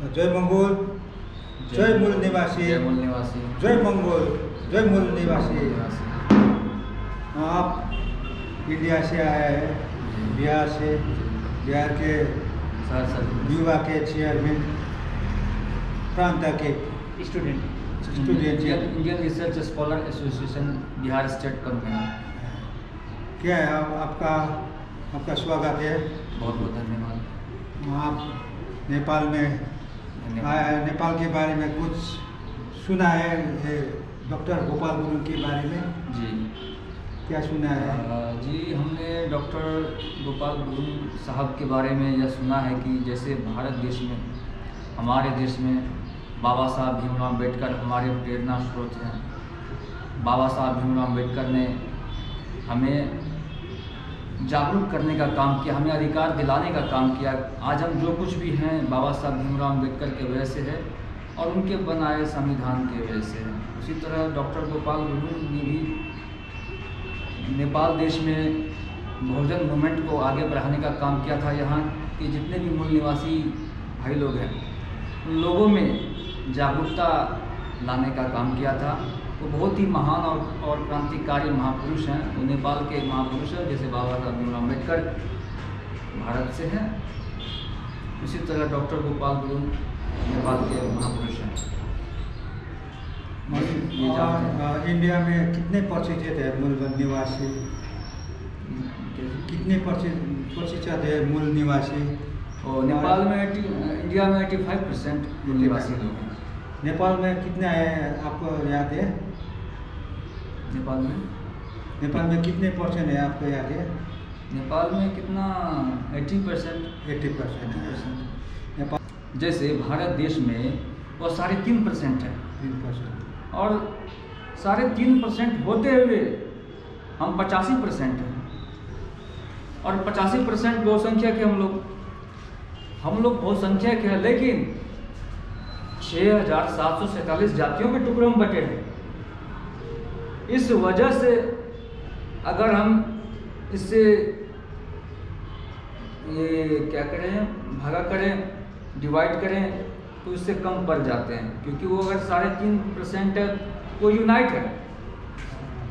जय मंगोल, जय मूल निवासी, जय मंगोल, जय मूल निवासी। आप इंडिया से आए हैं, बिहार से, बिहार के युवा के चेयरमैन, प्रांत के student Indian research scholar association Bihar state convener. क्या है आपका स्वागत है। बहुत बहुत धन्यवाद। आप नेपाल में नेपाल के बारे में कुछ सुना है, डॉक्टर गोपाल गुरुङ के बारे में? जी, क्या सुना है? जी, हमने डॉक्टर गोपाल गुरुङ साहब के बारे में यह सुना है कि जैसे भारत देश में, हमारे देश में बाबा साहब भीमराव अम्बेडकर हमारे प्रेरणा स्रोत हैं। बाबा साहब भीमराव अम्बेडकर ने हमें जागरूक करने का काम किया, हमें अधिकार दिलाने का काम किया। आज हम जो कुछ भी हैं बाबा साहब भीमराव अम्बेडकर के वजह से है और उनके बनाए संविधान के वजह से है। उसी तरह डॉक्टर गोपाल गुरुङ ने भी नेपाल देश में बहुजन मूवमेंट को आगे बढ़ाने का काम किया था। यहाँ के जितने भी मूल निवासी भाई लोग हैं उन लोगों में जागरूकता लाने का काम किया था। वो बहुत ही महान और क्रांतिकारी महापुरुष हैं। वो नेपाल के महापुरुष हैं, जैसे बाबा साहब भीमराव अम्बेडकर भारत से हैं, उसी तरह डॉक्टर गोपाल गुरुङ नेपाल के महापुरुष हैं। इंडिया में कितने प्रतिशत है मूल निवासी? कितने प्रतिशत है मूल निवासी? और नेपाल में इंडिया में 85% मूल निवासी लोग हैं। नेपाल में कितना है आपको याद है? नेपाल में कितने परसेंट है आपको याद है? नेपाल में कितना 80%। नेपाल जैसे भारत देश में वो 3.5% है 3%, और 3.5% होते हुए हम 85% हैं। और 85% बहुसंख्यक है हम लोग बहुसंख्यक है, लेकिन 6,747 जातियों के टुकड़ों में बटे हैं। इस वजह से अगर हम इससे ये क्या करें, भागा करें, डिवाइड करें तो इससे कम पड़ जाते हैं, क्योंकि वो अगर 3.5% है वो यूनाइट है।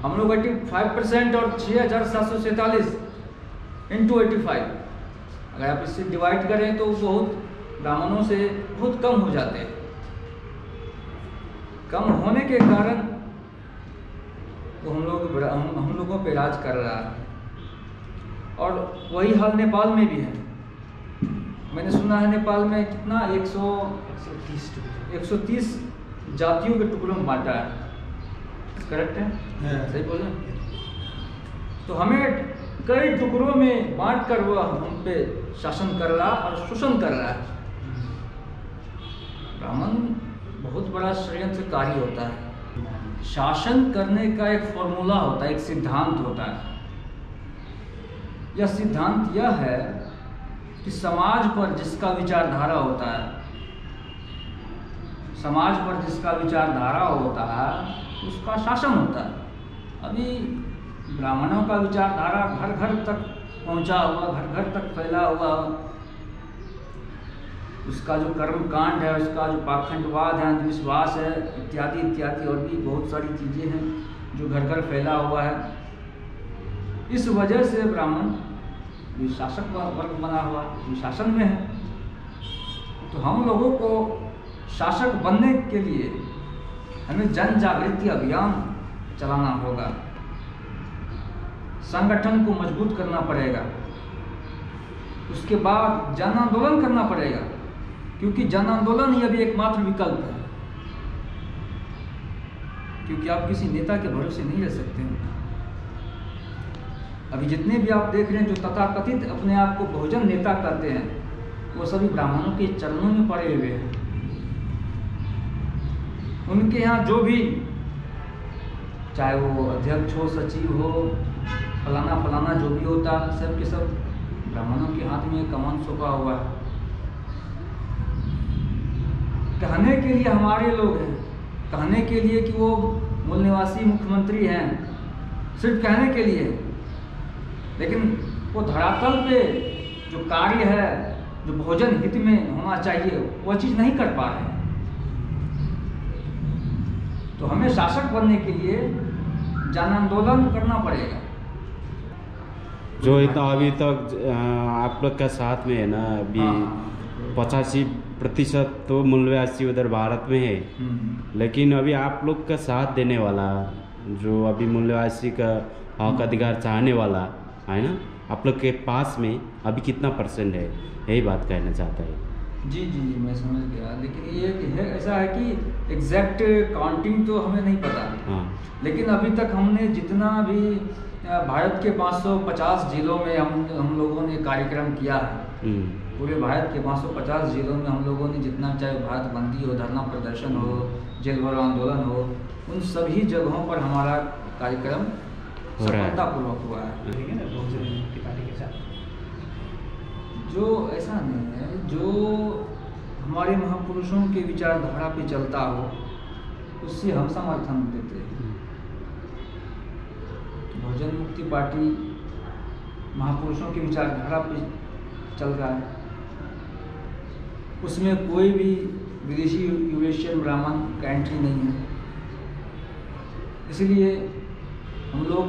हम लोग 85% और 6,747 इंटू 85, अगर आप इससे डिवाइड करें तो बहुत ब्राह्मणों से बहुत कम हो जाते हैं। कम होने के कारण तो हम लोगों पे राज कर रहा है। और वही हाल नेपाल में भी है। मैंने सुना है नेपाल में कितना 130 जातियों के टुकड़ों में बांटा है। करेक्ट है? सही बोले? तो हमें कई टुकड़ों में बांट कर वह हम पे शासन कर रहा और शोषण कर रहा है। ब्राह्मण बहुत बड़ा षड्यंत्रकारी होता है। शासन करने का एक फॉर्मूला होता है, एक सिद्धांत होता है। यह सिद्धांत यह है कि समाज पर जिसका विचारधारा होता है, समाज पर जिसका विचारधारा होता है उसका शासन होता है। अभी ब्राह्मणों का विचारधारा घर घर तक पहुंचा हुआ, घर घर तक फैला हुआ, उसका जो कर्मकांड है, उसका जो पाखंडवाद है, अंधविश्वास है, इत्यादि इत्यादि और भी बहुत सारी चीज़ें हैं जो घर घर फैला हुआ है। इस वजह से ब्राह्मण भी शासक वर्ग बना हुआ, भी शासन में है। तो हम लोगों को शासक बनने के लिए हमें जन जागृति अभियान चलाना होगा, संगठन को मजबूत करना पड़ेगा, उसके बाद जन आंदोलन करना पड़ेगा, क्योंकि जन आंदोलन ही अभी एकमात्र विकल्प है। क्योंकि आप किसी नेता के भरोसे नहीं रह सकते हैं। अभी जितने भी आप देख रहे हैं जो तथाकथित अपने आप को बहुजन नेता कहते हैं, वो सभी ब्राह्मणों के चरणों में पड़े हुए हैं। उनके यहाँ जो भी, चाहे वो अध्यक्ष हो, सचिव हो, फलाना फलाना जो भी होता, सब के सब ब्राह्मणों के हाथ में कमान सौंपा हुआ है। कहने के लिए हमारे लोग हैं, कहने के लिए कि वो मूल निवासी मुख्यमंत्री हैं, सिर्फ कहने के लिए, लेकिन वो धरातल पे जो कार्य है जो भोजन हित में होना चाहिए वह चीज़ नहीं कर पा रहे हैं। तो हमें शासक बनने के लिए जन आंदोलन करना पड़ेगा। जो इतना अभी तक आप लोग का साथ में है ना, अभी 85% तो मूल्यवासी उधर भारत में है, लेकिन अभी आप लोग का साथ देने वाला, जो अभी मूल्यवासी का हक अधिकार चाहने वाला है ना, आप लोग के पास में अभी कितना % है, यही बात कहना चाहता है। जी जी जी मैं समझ गया, लेकिन ये है ऐसा है कि एग्जैक्ट काउंटिंग तो हमें नहीं पता। हाँ। लेकिन अभी तक हमने जितना भी भारत के 550 जिलों में हम लोगों ने कार्यक्रम किया है, पूरे भारत के 550 जिलों में हम लोगों ने जितना, चाहे भारत बंदी हो, धरना प्रदर्शन हो, जेल भरो आंदोलन हो, उन सभी जगहों पर हमारा कार्यक्रम सफलतापूर्वक हुआ है। जो ऐसा नहीं है, जो हमारे महापुरुषों के विचारधारा पे चलता हो उससे हम समर्थन देते हैं। बहुजन मुक्ति पार्टी महापुरुषों की विचारधारा पे चल रहा है, उसमें कोई भी विदेशी यूरेशियन ब्राह्मण का एंट्री नहीं है, इसलिए हम लोग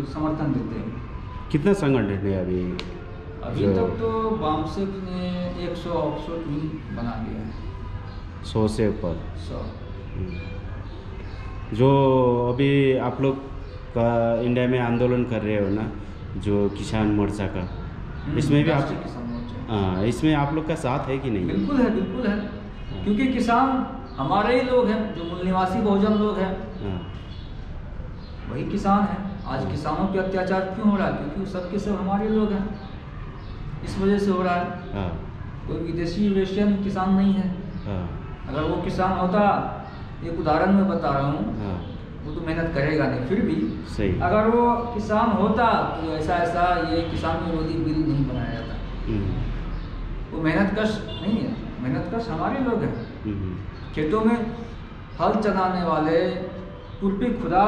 समर्थन देते हैं। कितना संगठन है अभी तक तो वामसेक ने 168 बना दिया है, 100 से ऊपर। 100 जो अभी आप लोग का इंडिया में आंदोलन कर रहे हो ना, जो किसान मोर्चा का, इसमें भी आप, हाँ, इसमें आप लोग का साथ है कि नहीं? बिल्कुल है, बिल्कुल है, क्योंकि किसान हमारे ही लोग हैं, जो मूल निवासी बहुजन लोग हैं, वही किसान है। आज किसानों पे अत्याचार क्यों हो रहा है? क्योंकि सबके सब हमारे लोग हैं, इस वजह से हो रहा है। कोई विदेशी यूरेशियन किसान नहीं है। अगर वो किसान होता, एक उदाहरण मैं बता रहा हूँ, वो तो मेहनत करेगा नहीं, फिर भी सही। अगर वो किसान होता तो ऐसा ऐसा ये किसान विरोधी बिल नहीं बनाया जाता। वो मेहनत कश नहीं है, मेहनत कश हमारे लोग हैं। खेतों में हल चलाने वाले, खुरपी खुदा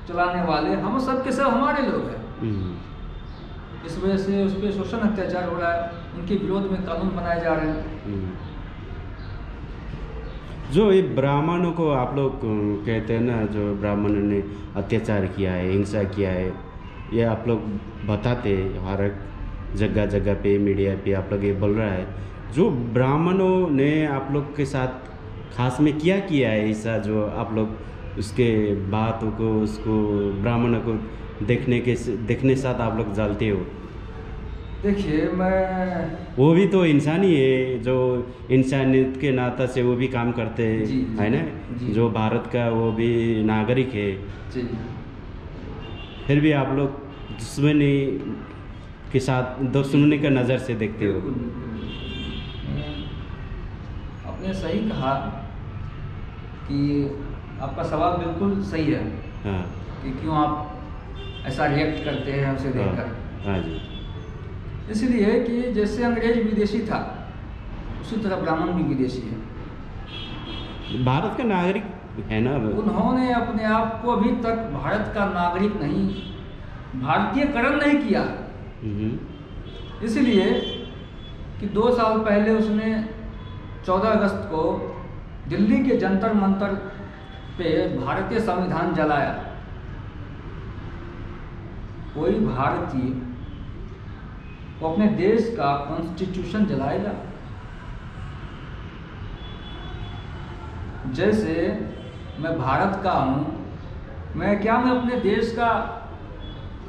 चलाने वाले, हम सब के सब हमारे लोग हैं। इस वजह से उस पर शोषण अत्याचार हो रहा है, उनके विरोध में कानून बनाए जा रहे हैं। जो ये ब्राह्मणों को आप लोग कहते हैं ना, जो ब्राह्मणों ने अत्याचार किया है, हिंसा किया है, ये आप लोग बताते हर एक जगह जगह पे, मीडिया पे आप लोग ये बोल रहा है। जो ब्राह्मणों ने आप लोग के साथ खास में क्या किया है ऐसा, जो आप लोग उसके बातों को, उसको ब्राह्मणों को देखने साथ आप लोग जलते हो? देखिए, मैं वो भी तो इंसान ही है, जो इंसानियत के नाता से वो भी काम करते हैं, है ना, जो भारत का वो भी नागरिक है जी। फिर भी आप लोग दुश्मनी के साथ, दुश्मनी का नज़र से देखते हो। आपने सही कहा कि आपका सवाल बिल्कुल सही है। हाँ। कि क्यों आप ऐसा रिएक्ट करते हैं उसे देखकर। हाँ जी। इसलिए कि जैसे अंग्रेज विदेशी था, उसी तरह ब्राह्मण भी विदेशी है, भारत का नागरिक है ना। उन्होंने अपने आप को अभी तक भारत का नागरिक नहीं, भारतीयकरण नहीं किया। इसलिए कि 2 साल पहले उसने 14 अगस्त को दिल्ली के जंतर मंतर पे भारतीय संविधान जलाया। कोई भारतीय वो अपने देश का कॉन्स्टिट्यूशन जलाएगा? जैसे मैं भारत का हूँ, मैं अपने देश का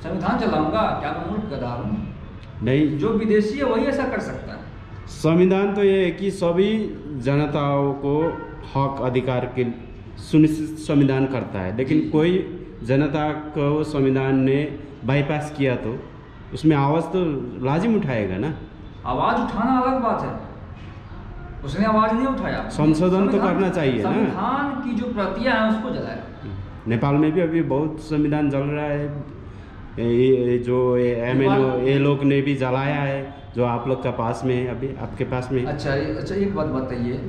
संविधान जलाऊंगा? क्या मैं मूर्ख गधा हूँ? नहीं, जो विदेशी है वही ऐसा कर सकता है। संविधान तो ये है कि सभी जनताओं को हक अधिकार के सुनिश्चित संविधान करता है, लेकिन कोई जनता को संविधान ने बाईपास किया तो उसमें आवाज़ तो लाजिम उठाएगा ना। आवाज़ उठाना अलग बात है, उसने आवाज़ नहीं उठाया। संशोधन तो करना चाहिए ना। संविधान की जो प्रतियां हैं उसको जलाया। नेपाल में भी अभी बहुत संविधान जल रहा है, जो MNO ये लोग ने भी जलाया है, जो आप लोग का पास में है, अभी आपके पास में। अच्छा एक बात बताइए,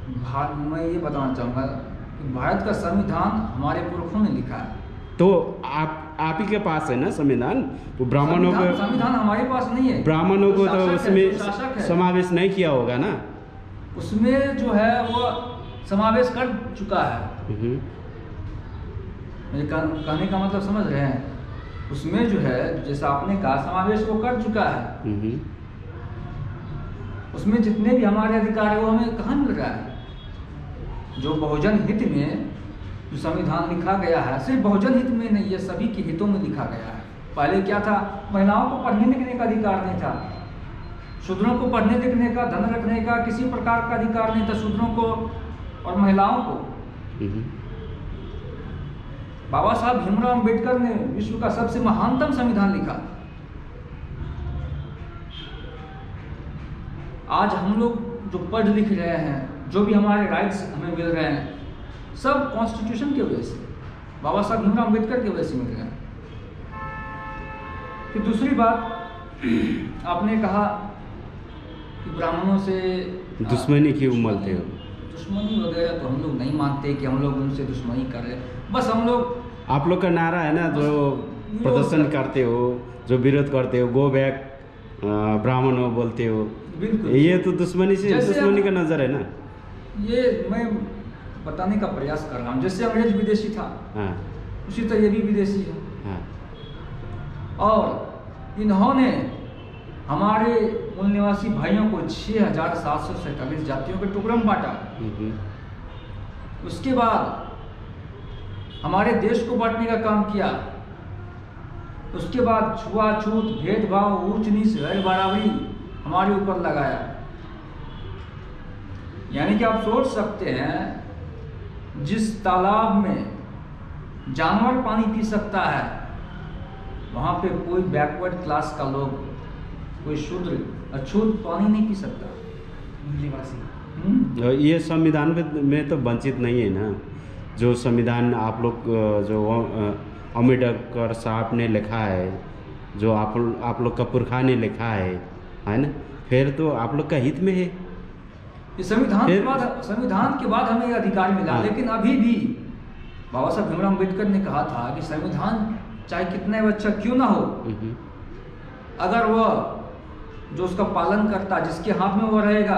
मैं ये बताना चाहूँगा कि भारत का संविधान हमारे पुरखों ने लिखा है। तो आप आप ही के पास है ना संविधान, वो ब्राह्मणों को, संविधान हमारे पास नहीं है, ब्राह्मणों को तो शासक है, जो शासक उसमें है। समावेश नहीं किया होगा ना। उसमें जो है वो समावेश कर चुका है। मेरे कहने का मतलब समझ रहे हैं, उसमें जो है जैसा आपने कहा समावेश वो कर चुका है। उसमें जितने भी हमारे अधिकार है वो हमें कहाँ मिल रहा है? जो बहुजन हित में जो संविधान लिखा गया है, सिर्फ बहुजन हित में नहीं, ये सभी के हितों में लिखा गया है। पहले क्या था, महिलाओं को पढ़ने लिखने का अधिकार नहीं था, शूद्रों को पढ़ने लिखने का, धन रखने का किसी प्रकार का अधिकार नहीं था शूद्रों को और महिलाओं को। बाबा साहब भीमराव अम्बेडकर ने विश्व का सबसे महानतम संविधान लिखा। आज हम लोग जो पढ़ लिख रहे हैं, जो भी हमारे राइट्स हमें मिल रहे हैं, सब कॉन्स्टिट्यूशन की वजह से, बाबा साहब भीमराव अम्बेडकर की वजह से मिल रहे हैं। फिर दूसरी बात, आपने कहा कि ब्राह्मणों से दुश्मनी क्यों मलते हो? दुश्मनी वगैरह तो हम लोग नहीं मानते कि हम लोग उनसे दुश्मनी कर रहे हैं। बस हम लोग, आप लोग का नारा है ना, जो प्रदर्शन करते हो, जो विरोध करते हो, गो बैक ब्राह्मणों बोलते हो, बिल्कुल ये तो दुश्मनी से, दुश्मनी का नजर है ना। ये मैं बताने का प्रयास कर रहा हूँ। जैसे अंग्रेज विदेशी था, हाँ, उसी तरह ये भी विदेशी है। हाँ, और इन्होंने हमारे मूल निवासी भाइयों को 6,747 जातियों के टुकड़ों में बांटा। उसके बाद हमारे देश को बांटने का काम किया। उसके बाद छुआछूत, भेदभाव, ऊंच नीच, गैर बराबरी हमारे ऊपर लगाया। यानी कि आप सोच सकते हैं, जिस तालाब में जानवर पानी पी सकता है, वहां पे कोई बैकवर्ड क्लास का लोग, कोई शूद्र अछूत पानी नहीं पी सकता। ये संविधान में तो वंचित नहीं है ना। जो संविधान आप लोग, जो अम्बेडकर साहब ने लिखा है, जो आप लोग का पुरखा ने लिखा है ना, फिर तो आप लोग का हित में है। ये संविधान के बाद हमें ये अधिकार मिला। हाँ। लेकिन अभी भी बाबा साहब भीमराव अम्बेडकर ने कहा था कि संविधान चाहे कितना भी अच्छा क्यों ना हो, अगर वह जो उसका पालन करता, जिसके हाथ में वो रहेगा,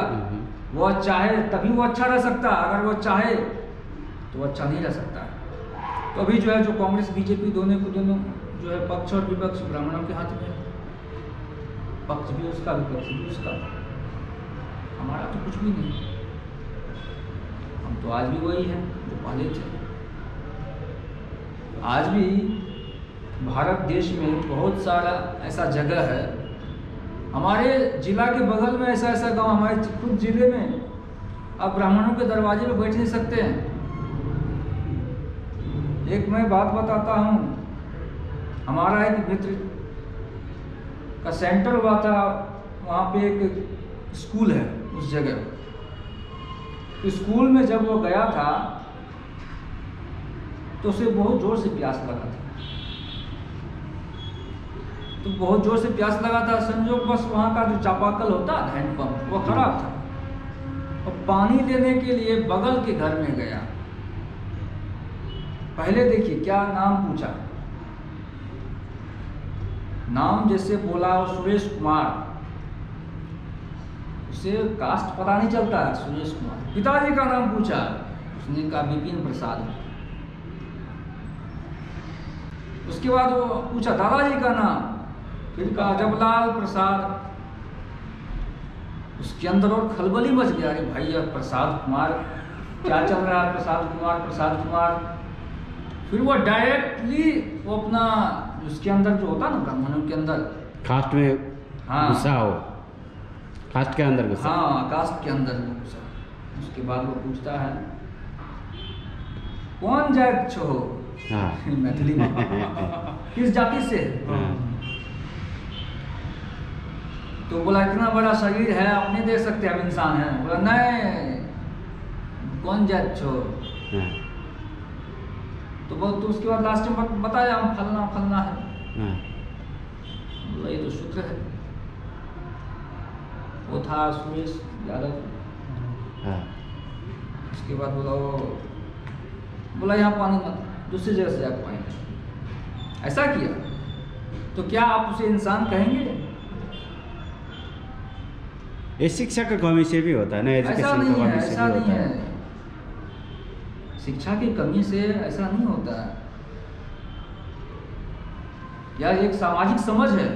वो चाहे तभी वो अच्छा रह सकता, अगर वो चाहे तो वो अच्छा नहीं रह सकता। तो अभी जो है, जो कांग्रेस बीजेपी दोनों जो है, पक्ष और विपक्ष ब्राह्मणों के हाथ में है। पक्ष भी उसका, विपक्ष भी उसका। हमारा तो कुछ भी नहीं, हम तो आज भी वही हैं जो पहले थे। आज भी भारत देश में बहुत सारा ऐसा जगह है, हमारे जिला के बगल में ऐसा ऐसा गांव, हमारे खुद जिले में आप ब्राह्मणों के दरवाजे पे बैठ नहीं सकते हैं। एक मैं बात बताता हूँ, हमारा एक मित्र का सेंटर हुआ था, वहाँ पे एक स्कूल है उस जगह। स्कूल में जब वो गया था तो उसे बहुत जोर से प्यास लगा था। तो बहुत जोर से प्यास लगा था, संजोग बस वहाँ का जो चापाकल होता है, हैंडपंप, वो खराब था। और पानी लेने के लिए बगल के घर में गया। पहले देखिए क्या नाम पूछा, नाम जैसे बोला सुरेश कुमार, उसे कास्ट पता नहीं चलता है, सुरेश कुमार। पिताजी का नाम पूछा, उसने कहा विपिन प्रसाद। उसके बाद वो पूछा दादाजी का नाम, फिर कहा जबलाल प्रसाद। उसके अंदर और खलबली मच गया, अरे भाई यार प्रसाद कुमार क्या चल रहा है, प्रसाद कुमार प्रसाद कुमार। फिर वो डायरेक्टली वो अपना उसके अंदर जो होता ना ब्राह्मणों के अंदर कास्ट में हाँ, घुसा हो, कास्ट के अंदर घुसा, हाँ कास्ट के अंदर घुसा। उसके बाद वो पूछता है कौन जात छो, हाँ, मैथिली में किस जाति से। हाँ, तो बोला इतना बड़ा शरीर है, आप नहीं देख सकते हम इंसान हैं। बोला नहीं, कौन जात छो। हाँ, तो उसके बाद लास्ट में बताया हम फलना फलना है। हाँ, बोला ये तो शूद्र है। वो था सुरेश यादव। हाँ, उसके बाद बोला यहाँ पानी मत, दूसरी जगह से जाकर पानी। ऐसा किया, तो क्या आप उसे इंसान कहेंगे? ये शिक्षा का कमी से भी होता है ना, ऐसा एजुकेशन नहीं का है, कमी से ऐसा भी नहीं होता है। है। शिक्षा की कमी से ऐसा नहीं होता है। यह एक सामाजिक समझ है।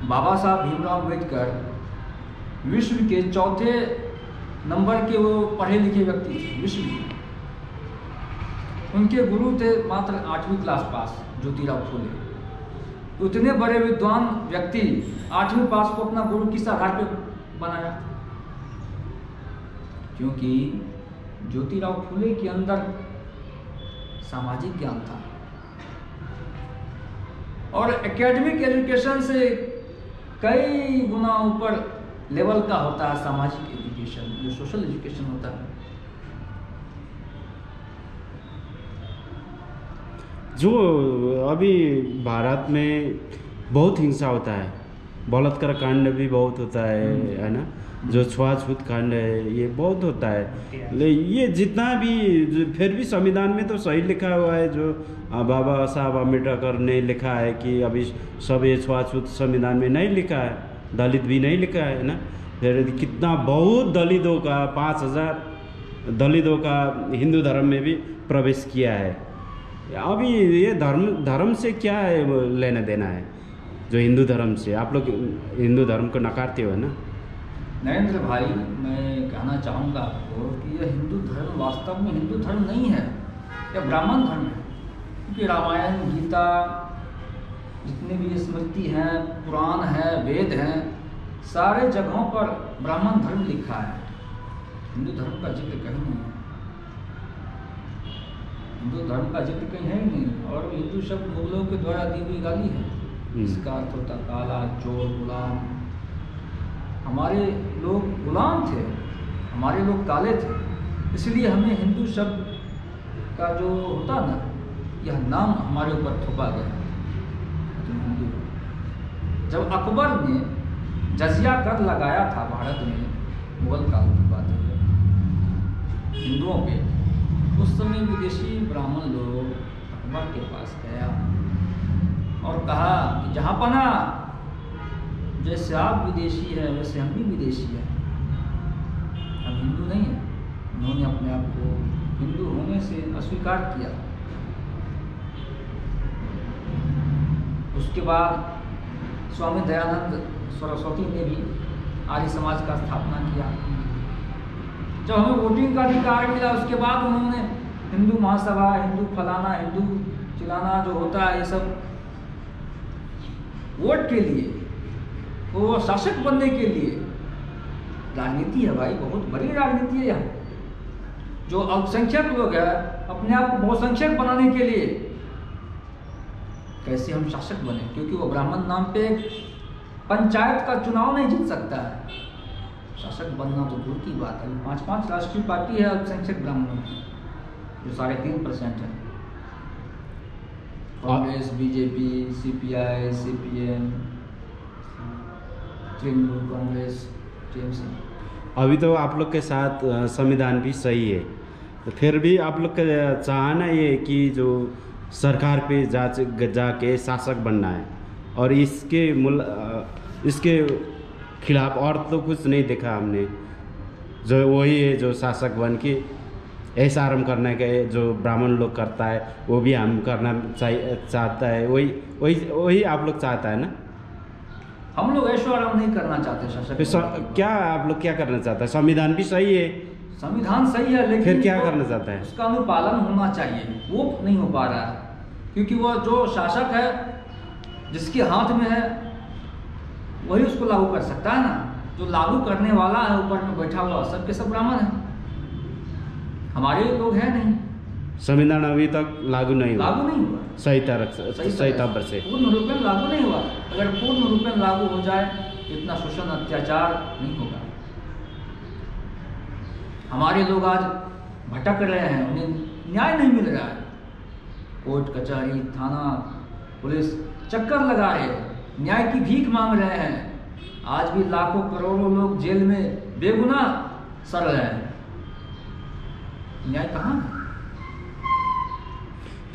बाबा साहब भीमराव अम्बेडकर विश्व के चौथे नंबर के वो पढ़े लिखे व्यक्ति थे विश्व के। उनके गुरु थे मात्र 8वीं क्लास पास ज्योतिराव फूले। उतने बड़े विद्वान व्यक्ति 8वीं पास को अपना गुरु किस आधार पर बनाया? क्योंकि ज्योतिराव फूले के अंदर सामाजिक ज्ञान था, और एकेडमिक एजुकेशन से कई गुना ऊपर लेवल का होता है सामाजिक एजुकेशन, जो सोशल एजुकेशन होता है। जो अभी भारत में बहुत हिंसा होता है, बलात्कार कांड भी बहुत होता है ना, जो छुआछूत कांड है ये बहुत होता है। ये जितना भी, फिर भी संविधान में तो सही लिखा हुआ है, जो बाबा साहब अम्बेडकर ने लिखा है कि अभी सब ये छुआछूत संविधान में नहीं लिखा है, दलित भी नहीं लिखा है ना। फिर कितना बहुत दलितों का 5000 दलितों का हिंदू धर्म में भी प्रवेश किया है। अभी ये धर्म से क्या है वो लेना देना है जो हिंदू धर्म से? आप लोग हिंदू धर्म को नकारते हो ना? नरेंद्र भाई, मैं कहना चाहूँगा आपको कि यह हिंदू धर्म वास्तव में हिंदू धर्म नहीं है, यह ब्राह्मण धर्म है। क्योंकि रामायण, गीता, जितने भी स्मृति हैं, पुराण है, वेद हैं, सारे जगहों पर ब्राह्मण धर्म लिखा है। हिंदू धर्म का जिक्र कहीं नहीं है, हिंदू धर्म का जिक्र कहीं है ही नहीं। और हिंदू शब्द मुगलों के द्वारा दी हुई गाली है। इसका अर्थ होता काला, चोर, गुलाम। हमारे लोग गुलाम थे, हमारे लोग काले थे, इसलिए हमें हिंदू शब्द का जो होता ना, यह नाम हमारे ऊपर थोपा गया तो हिंदू। जब अकबर ने जजिया कर लगाया था भारत में, मुगल काल की बात है, हिंदुओं पे, उस समय विदेशी ब्राह्मण लोग अकबर के पास गया और कहा कि जहाँ पना, जैसे आप विदेशी है वैसे हम भी विदेशी हैं, हम हिंदू नहीं हैं। उन्होंने अपने आप को हिंदू होने से अस्वीकार किया। उसके बाद स्वामी दयानंद सरस्वती ने भी आर्य समाज का स्थापना किया। जब हमें वोटिंग का अधिकार मिला, उसके बाद उन्होंने हिंदू महासभा, हिंदू फलाना, हिंदू चिलाना जो होता है, ये सब वोट के लिए, वो शासक बनने के लिए। राजनीति है भाई, बहुत बड़ी राजनीति है यहाँ। जो अल्पसंख्यक लोग हैं, अपने आप को बहुसंख्यक बनाने के लिए कैसे हम शासक बने? क्योंकि वो ब्राह्मण नाम पे पंचायत का चुनाव नहीं जीत सकता है। शासक बनना तो दूर की बात है। 5-5 राष्ट्रीय पार्टी है अल्पसंख्यक ब्राह्मणों की, जो 3.5% है। Congress, BJP, CPI, CPM, Trinamool Congress, TMC। अभी तो आप लोग के साथ संविधान भी सही है, तो फिर भी आप लोग का चाहना ये कि जो सरकार पे जाके शासक बनना है, और इसके खिलाफ और तो कुछ नहीं देखा हमने। जो वही है जो शासक बन के ऐसा आरम्भ करने के जो ब्राह्मण लोग करता है, वो भी हम करना चाहता है। वही आप लोग चाहता है ना? हम लोग ऐशो आराम नहीं करना चाहते शासक। क्या आप लोग क्या करना चाहते हैं? संविधान भी सही है, संविधान सही है, लेकिन फिर क्या करना चाहता है? उसका अनुपालन होना चाहिए, वो नहीं हो पा रहा है। क्योंकि वो जो शासक है, जिसके हाथ में है, वही उसको लागू कर सकता है ना। जो लागू करने वाला है ऊपर में बैठा हुआ, सबके सब ब्राह्मण है, हमारे लोग हैं नहीं। संविधान अभी तक लागू नहीं हुआ, सही तरह से पूर्ण रूप में लागू नहीं हुआ। अगर पूर्ण रूप में लागू हो जाए तो इतना शोषण अत्याचार नहीं होगा। हमारे लोग आज भटक रहे हैं, उन्हें न्याय नहीं मिल रहा है। कोर्ट कचहरी, थाना, पुलिस चक्कर लगा रहे हैं, न्याय की भीख मांग रहे हैं। आज भी लाखों करोड़ों लोग जेल में बेगुनाह सड़ रहे हैं। न्याय कहाँ है?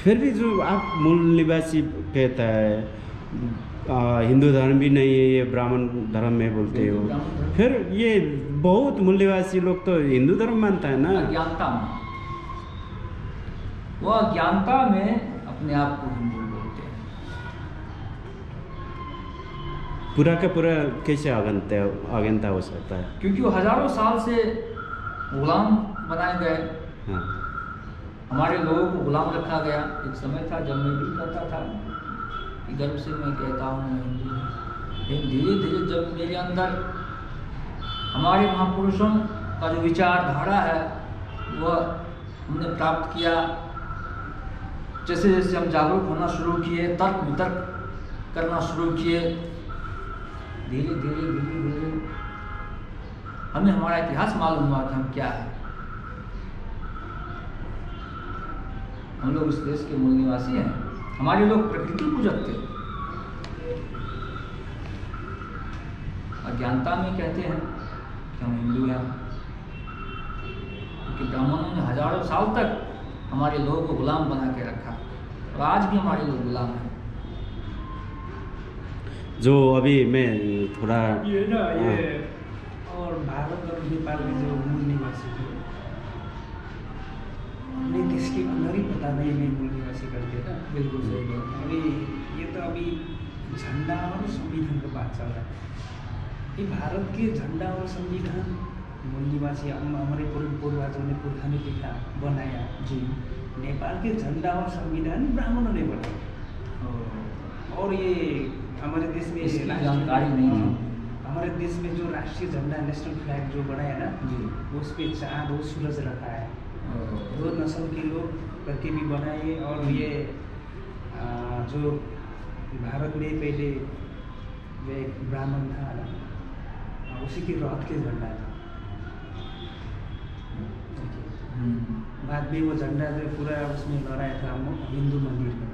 फिर भी जो आप मूल निवासी कहता है हिंदू धर्म भी नहीं है, ये ब्राह्मण धर्म में बोलते हो, फिर ये बहुत मूल निवासी लोग तो हिंदू धर्म मानता है ना। अज्ञानता में, वो अज्ञानता में अपने आप को हिंदू बोलते हैं। पूरा का पूरा कैसे अज्ञानता हो सकता है? क्योंकि वो हजारों साल से गुलाम बनाए गए। हाँ। हमारे लोगों को गुलाम रखा गया। एक समय था जब मैं भी कहता था कि गर्व से मैं कहता हूँ मैं हिंदू हूँ, लेकिन धीरे धीरे जब मेरे अंदर हमारे महापुरुषों का जो विचारधारा है वह हमने प्राप्त किया, जैसे जैसे हम जागरूक होना शुरू किए, तर्क वितर्क करना शुरू किए, धीरे धीरे धीरे धीरे हमें हमारा इतिहास मालूम हुआ कि हम क्या है। हम लोग इस देश के मूल निवासी हैं। हमारे लोग प्रकृति पूजक थे। अज्ञानता में कहते हैं कि हम हिंदू हैं, क्योंकि ब्राह्मणों ने हजारों साल तक हमारे लोगों को गुलाम बना के रखा और आज भी हमारे लोग गुलाम हैं। जो अभी मैं थोड़ा ये ना ये और भारत और नेपाल के जो मूल निवासी थे, अपने देश के अंदर ही पता नहीं है मूल निवासी करते ना। बिल्कुल सही बात। अभी ये तो अभी झंडा और संविधान का बात चल रहा है। ये भारत के झंडा और संविधान मूल निवासी हमारे पूर्वजों ने पुरखा ने लिखा बनाया जी। नेपाल के झंडा और संविधान ब्राह्मणों ने बनाया। और ये हमारे देश में जानकारी नहीं थी। हमारे देश में जो राष्ट्रीय झंडा नेशनल फ्लैग जो बनाया ना जी, उस पे चाँद और सूरज रखा है। दो नस्ल के लोग करके भी बनाए। और ये जो भारत में पहले जो एक ब्राह्मण था ना, उसी के रथ के झंडा था। बाद में वो झंडा जो पूरा उसमें लहराया था हिंदू मंदिर में,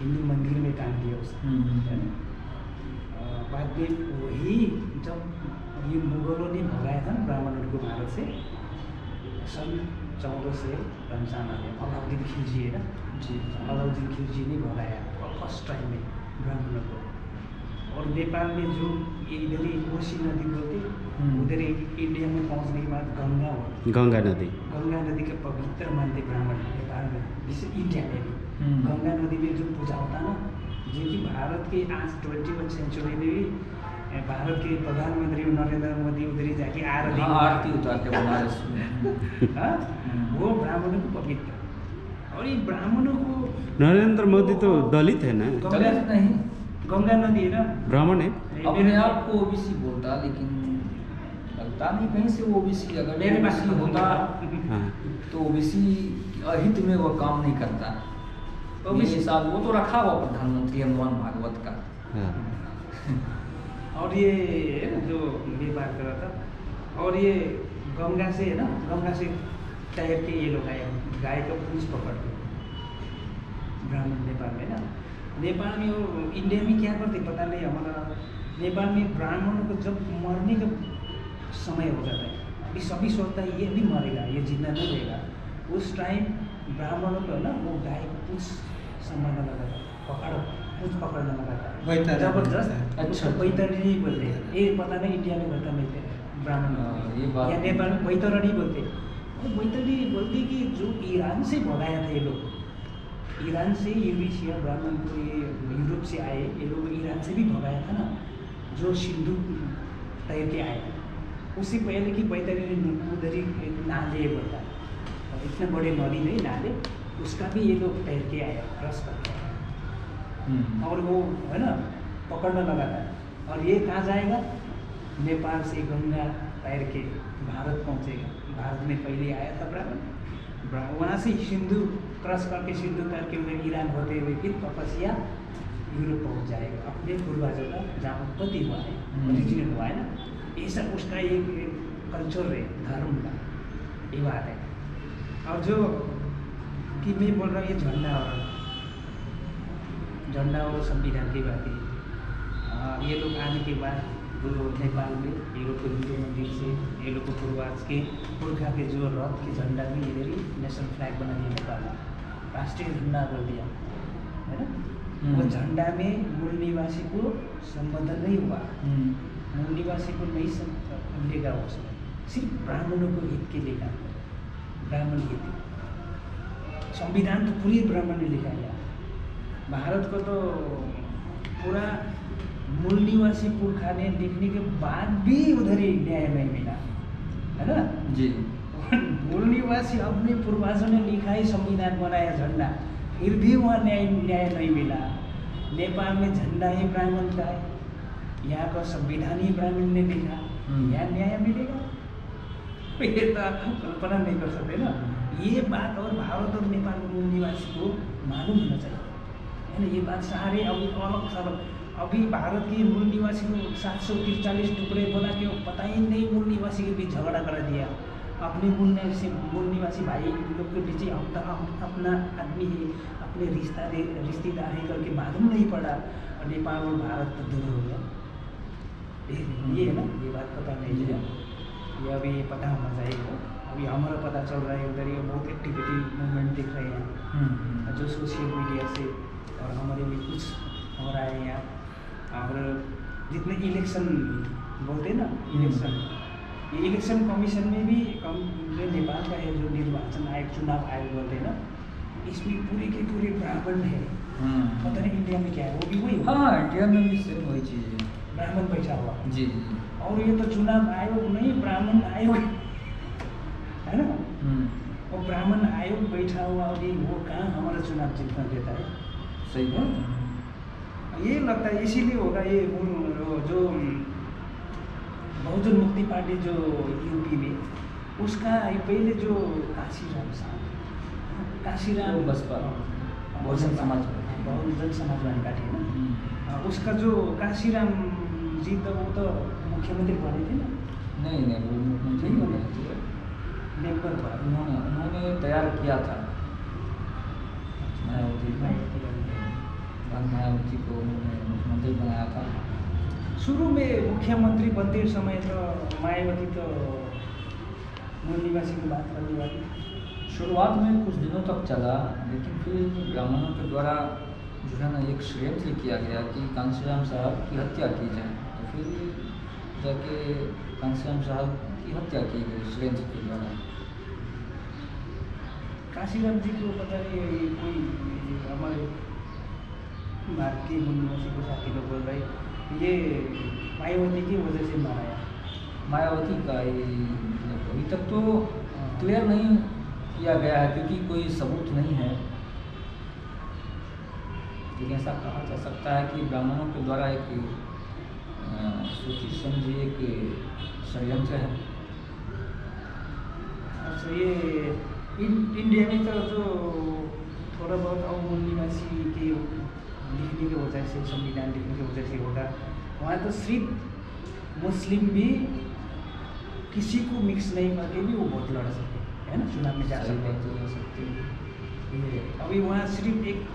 हिंदू मंदिर में काम किया उसने। बाद में वही जब ये मुगलों ने भगाया था ना ब्राह्मणों को भारत से सन 1455 में, अलाउद्दीन खिलजी है ना जी, अलाउद्दीन खिलजी ने भगाया फर्स्ट टाइम में ब्राह्मणों को। और नेपाल में जो इधर ही कोशी नदी बोलते, उधर इंडिया में पहुंचने के बाद गंगा नदी का पवित्र मानते ब्राह्मण नेपाल में, जैसे इंडिया में भी गंगा नदी में जो पूजा होता ना, जो कि भारत के आज 21वीं सेंचुरी में भी भारत के प्रधानमंत्री नरेंद्र मोदी उधर ही जाके आरती उतारते बनारस में। वो ब्राह्मणों को पवित्र। और ये ब्राह्मणों को नरेंद्र मोदी तो दलित है ना? दलित नहीं, गंगा नदी है ना, ब्राह्मण है। अपने आप को ओबीसी बोलता, लेकिन लगता नहीं कहीं से ओबीसी। अगर मेरे पास ओबीसी होता हाँ। तो ओबीसी अहित में वो काम नहीं करता। मेरे हिसाब वो तो रखा हुआ प्रधानमंत्री है मोहन भागवत का। हाँ। और ये जो ये बात कर रहा था, और ये गंगा से है ना, गंगा से तैर के ये लोग आए गाय का पूंछ पकड़ के ब्राह्मण नेपाल में ना। नेपाल में और इंडिया में क्या करते पता नहीं। हमारा नेपाल में ब्राह्मणों को जब मरने का समय हो जाता है, अभी सभी सोचता है ये भी मरेगा, ये जिंदा नहीं रहेगा, उस टाइम ब्राह्मणों को ना वो गाय को पूंछ संभालना लगा था, पूंछ पकड़ना लगा था जबरदस्त। अच्छा, बैतरणी बोलते हैं, ये पता नहीं इंडिया में होता नहीं थे ब्राह्मण, या नेपाल में बैतरणी बोलते। और बैतरणी बोलते कि जो ईरान से भगाया था ये लोग, ईरान से यूरेशिया ब्राह्मण को ये यूरोप से आए, ये लोग ईरान से भी भगाया था ना, जो सिंधु तैर के आए उससे पहले कि बैतरणी उधर ही नाले बोलता है, और इतने बड़े नदी नहीं नाले, उसका भी ये लोग तैर के आए क्रॉस करके। और वो है ना पकड़ने लगा था। और ये कहाँ जाएगा? नेपाल से गंगा तैर के भारत पहुँचेगा। भारत में पहले आया था ब्राह्मण, वहाँ से सिंधु क्रॉस करके सिंधु तैर के हुए ईरान होते हुए फिर तपस्या यूरोप पहुँच जाएगा अपने पूर्वजों का जहाँ उत्पत्ति हुआ है, ओरिजिनल हुआ है ना। ये सब उसका एक कल्चर है, धर्म का ये बात है। और जो कि मैं बोल रहा हूँ ये झंडा और संविधान की बात है। ये लोग आने के बाद जो नेपाल में ये लोग को हिंदू मंदिर से ये लोग को पुरखा के जो रथ के झंडा भी इधर ही नेशनल फ्लैग बना दिया नेपाल में। राष्ट्रीय झंडा कर दिया, है ना। वो झंडा में मूल निवासी को संबोधन नहीं हुआ, मूल निवासी को नहीं लिखा उसमें, सिर्फ ब्राह्मणों को हित के लिए काम करे, ब्राह्मण हित। संविधान तो पूरी ब्राह्मण ने लिखा गया। भारत को तो पूरा मूल निवासी पुरखा ने लिखने के बाद भी उधर ही न्याय नहीं मिला, है ना जी। मूल निवासी अपने पूर्वजों ने लिखा ही संविधान बनाया झंडा, फिर भी वहाँ न्याय नहीं मिला। नेपाल में झंडा ही ब्राह्मण का है, यहाँ का संविधान ही ब्राह्मण ने लिखा, यहाँ न्याय मिलेगा? ये तो कल्पना नहीं कर सकते ना। ये बात और भारत और नेपाल मूल निवासी को मालूम होना चाहिए, है ना। ये बात सारे अभी अलग सलग, अभी भारत की मूल निवासी को 743 टुकड़े बना के पता ही नहीं मूल निवासी के बीच झगड़ा करा दिया। अपने मूल निवासी भाई लोग के बीच अपना आदमी है, अपने रिश्तेदार है करके मालूम नहीं पड़ा, और नेपाल और भारत तो दूर हो गया। ये है ना, ये बात पता नहीं है, ये अभी पता होना चाहिए। अभी हमारा पता चल रहा है उधर ये बहुत एक्टिविटी मूवमेंट दिख रहे हैं जो सोशल मीडिया से, और हमारे भी कुछ हो रहा है यहाँ। और जितने इलेक्शन बोलते हैं ना, इलेक्शन, ये इलेक्शन कमीशन में भी जो नेपाल का है, जो निर्वाचन आयोग, चुनाव आयोग बोलते हैं ना, इसमें पूरे के पूरे ब्राह्मण है। पता नहीं इंडिया में क्या है, वो भी वही होगा। हाँ, इंडिया में भी सेम वही चीज़ है, ब्राह्मण बैठा हुआ जी। और ये तो चुनाव आयोग नहीं, ब्राह्मण आयोग है ना। और ब्राह्मण आयोग बैठा हुआ, और ये वो कहाँ हमारा चुनाव जीतना देता है? सही बात। ये लगता है इसीलिए होगा ये जो बहुजन मुक्ति पार्टी जो यूपी में, उसका पहले जो काशीराम बसपा बहुजन समाजवादी पार्टी है ना, उसका जो काशीराम जी तो वो तो मुख्यमंत्री बने थे ना। नहीं, वो मुख्यमंत्री नहीं बने थे, मेंबर था, उन्होंने तैयार किया था मायावती को, उन्होंने मुख्यमंत्री बनाया था। शुरू में मुख्यमंत्री बनते समय तो मायावती तो मूल निवासी की बात करने वाली, शुरुआत में कुछ दिनों तक चला, लेकिन फिर ब्राह्मणों के द्वारा जो है ना एक षड्यंत्र किया गया कि कांशीराम साहब की हत्या की जाए, तो फिर जाके कांशीराम साहब की हत्या की गई षड्यंत्र के द्वारा। काशीराम जी को पता नहीं, कोई हमारे भारतीय मूल निवासी को साथी लोग बोल रहे ये मायावती की वजह से मारा। मायावती का ये अभी तक तो क्लियर नहीं किया गया है, क्योंकि कोई सबूत नहीं है, लेकिन ऐसा कहा जा सकता है कि ब्राह्मणों के द्वारा एक सोची समझी एक षड्यंत्र है। अच्छा, ये इंडिया में तो जो थोड़ा बहुत मूल निवासी के लिखने की वजह से, संविधान लिखने की वजह से होगा, वहाँ तो सिर्फ मुस्लिम भी किसी को मिक्स नहीं करके भी वो वोट लड़ सकते है ना, चुनाव में जा सकते हैं। अभी वहाँ सिर्फ एक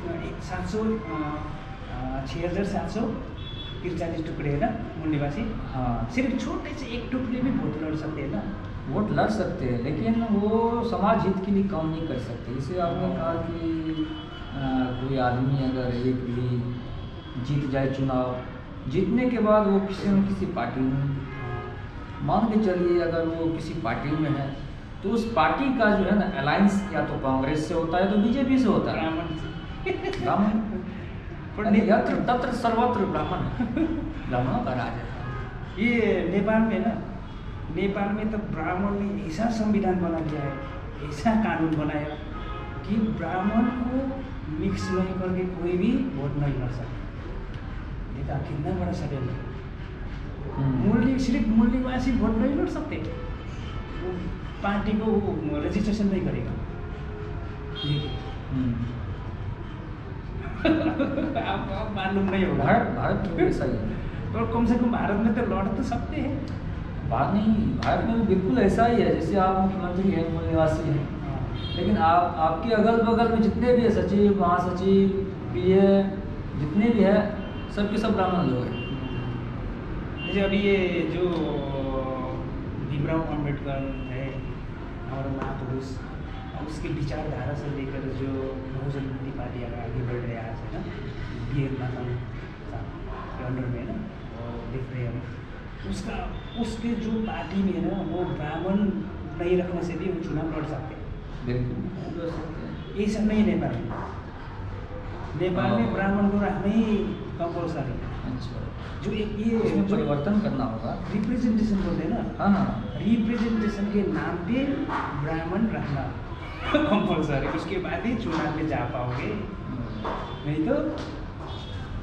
6,743 टुकड़े है ना मूल निवासी। हाँ, सिर्फ छोटे से एक टुकड़े में वोट लड़ सकते हैं ना, वोट लड़ सकते हैं, लेकिन वो समाज हित के लिए काम नहीं कर सकते। इसे आपने कहा कि कोई आदमी अगर एक भी जीत जाए चुनाव, जीतने के बाद वो किसी न किसी पार्टी में, मान के चलिए अगर वो किसी पार्टी में है, तो उस पार्टी का जो है ना अलायंस या तो कांग्रेस से होता है तो बीजेपी से होता है। ब्राह्मण यत्र तत्र सर्वत्र ब्राह्मण, ब्राह्मणों का राज है। ये नेपाल में ना, नेपाल में तो ब्राह्मण ने ऐसा संविधान बना दिया है, ऐसा कानून बनाया कि ब्राह्मण को मिक्स नहीं करके कोई भी वोट नहीं कर सकता। देखा कितना बड़ा षड्यंत्र। सिर्फ मूल निवासी वोट नहीं लड़ सकते, वो पार्टी को वो रजिस्ट्रेशन नहीं करेगा। आप मालूम नहीं होगा। भारत में ऐसा ही है, और कम से कम भारत में तो लड़ तो सकते हैं। भारत में बिल्कुल ऐसा ही है, जैसे आप मुख्यमंत्री हैं, मूल निवासी हैं, लेकिन आपके अगल बगल में जितने भी है सचिव, महासचिव, पीए, जितने भी है, सबके सब ब्राह्मण लोग हैं। जैसे अभी ये जो भीमराव अम्बेडकर है, हमारे महापुरुष, उसके विचारधारा से लेकर जो बहुजन मुक्ति पार्टी अगर आगे बढ़ रहे हैं आज है ना, बी एल माता के अंडर में ना, और देख रहे हैं हम उसका, उसके जो पार्टी में है ना, वो ब्राह्मण नहीं रखने से भी वो चुनाव लड़ सकते हैं। बिल्कुल ये सब नहीं नेपाल में, नेपाल में ब्राह्मण को रखना ही कंपल्सरी। अच्छा, जो एक ये इसमें जो परिवर्तन करना होगा। रिप्रेजेंटेशन बोलते हैं ना, हाँ हाँ, रिप्रेजेंटेशन के नाम पे ब्राह्मण रखना कंपल्सरी, उसके बाद ही चुनाव में जा पाओगे, नहीं तो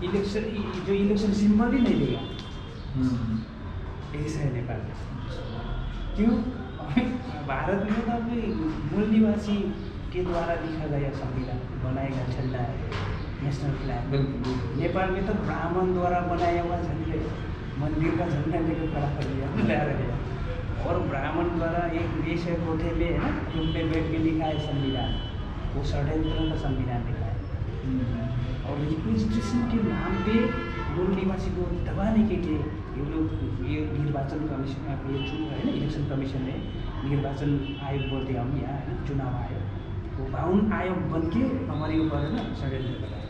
इलेक्शन, जो इलेक्शन सिंबल ही नहीं देगा। ऐसा है नेपाल में। क्यों? भारत में तो अभी मूल निवासी के द्वारा लिखा गया संविधान बनाएगा झंडा है, नेशनल फ्लैग। बिल्कुल। नेपाल में तो ब्राह्मण द्वारा बनाया हुआ झंडे, मंदिर का झंडा लेकर खड़ा कर दिया, लहरा गया। और ब्राह्मण द्वारा एक देश है कोठे में है ना, रूम में बैठ के लिखा है संविधान, वो षड्यंत्र का संविधान लिखा है। और रिप्रेजेंटेशन के नाम पे मूल निवासी को दबाने के लिए ये लोग, ये निर्वाचन कमीशन, ये जो है ना इलेक्शन कमीशन है, निर्वाचन आयोग बोलते हैं हम यहाँ है ना, चुनाव आयोग, वो बाउन आयोग बन के हमारे ऊपर है ना षड्यंत्र कर रहा है।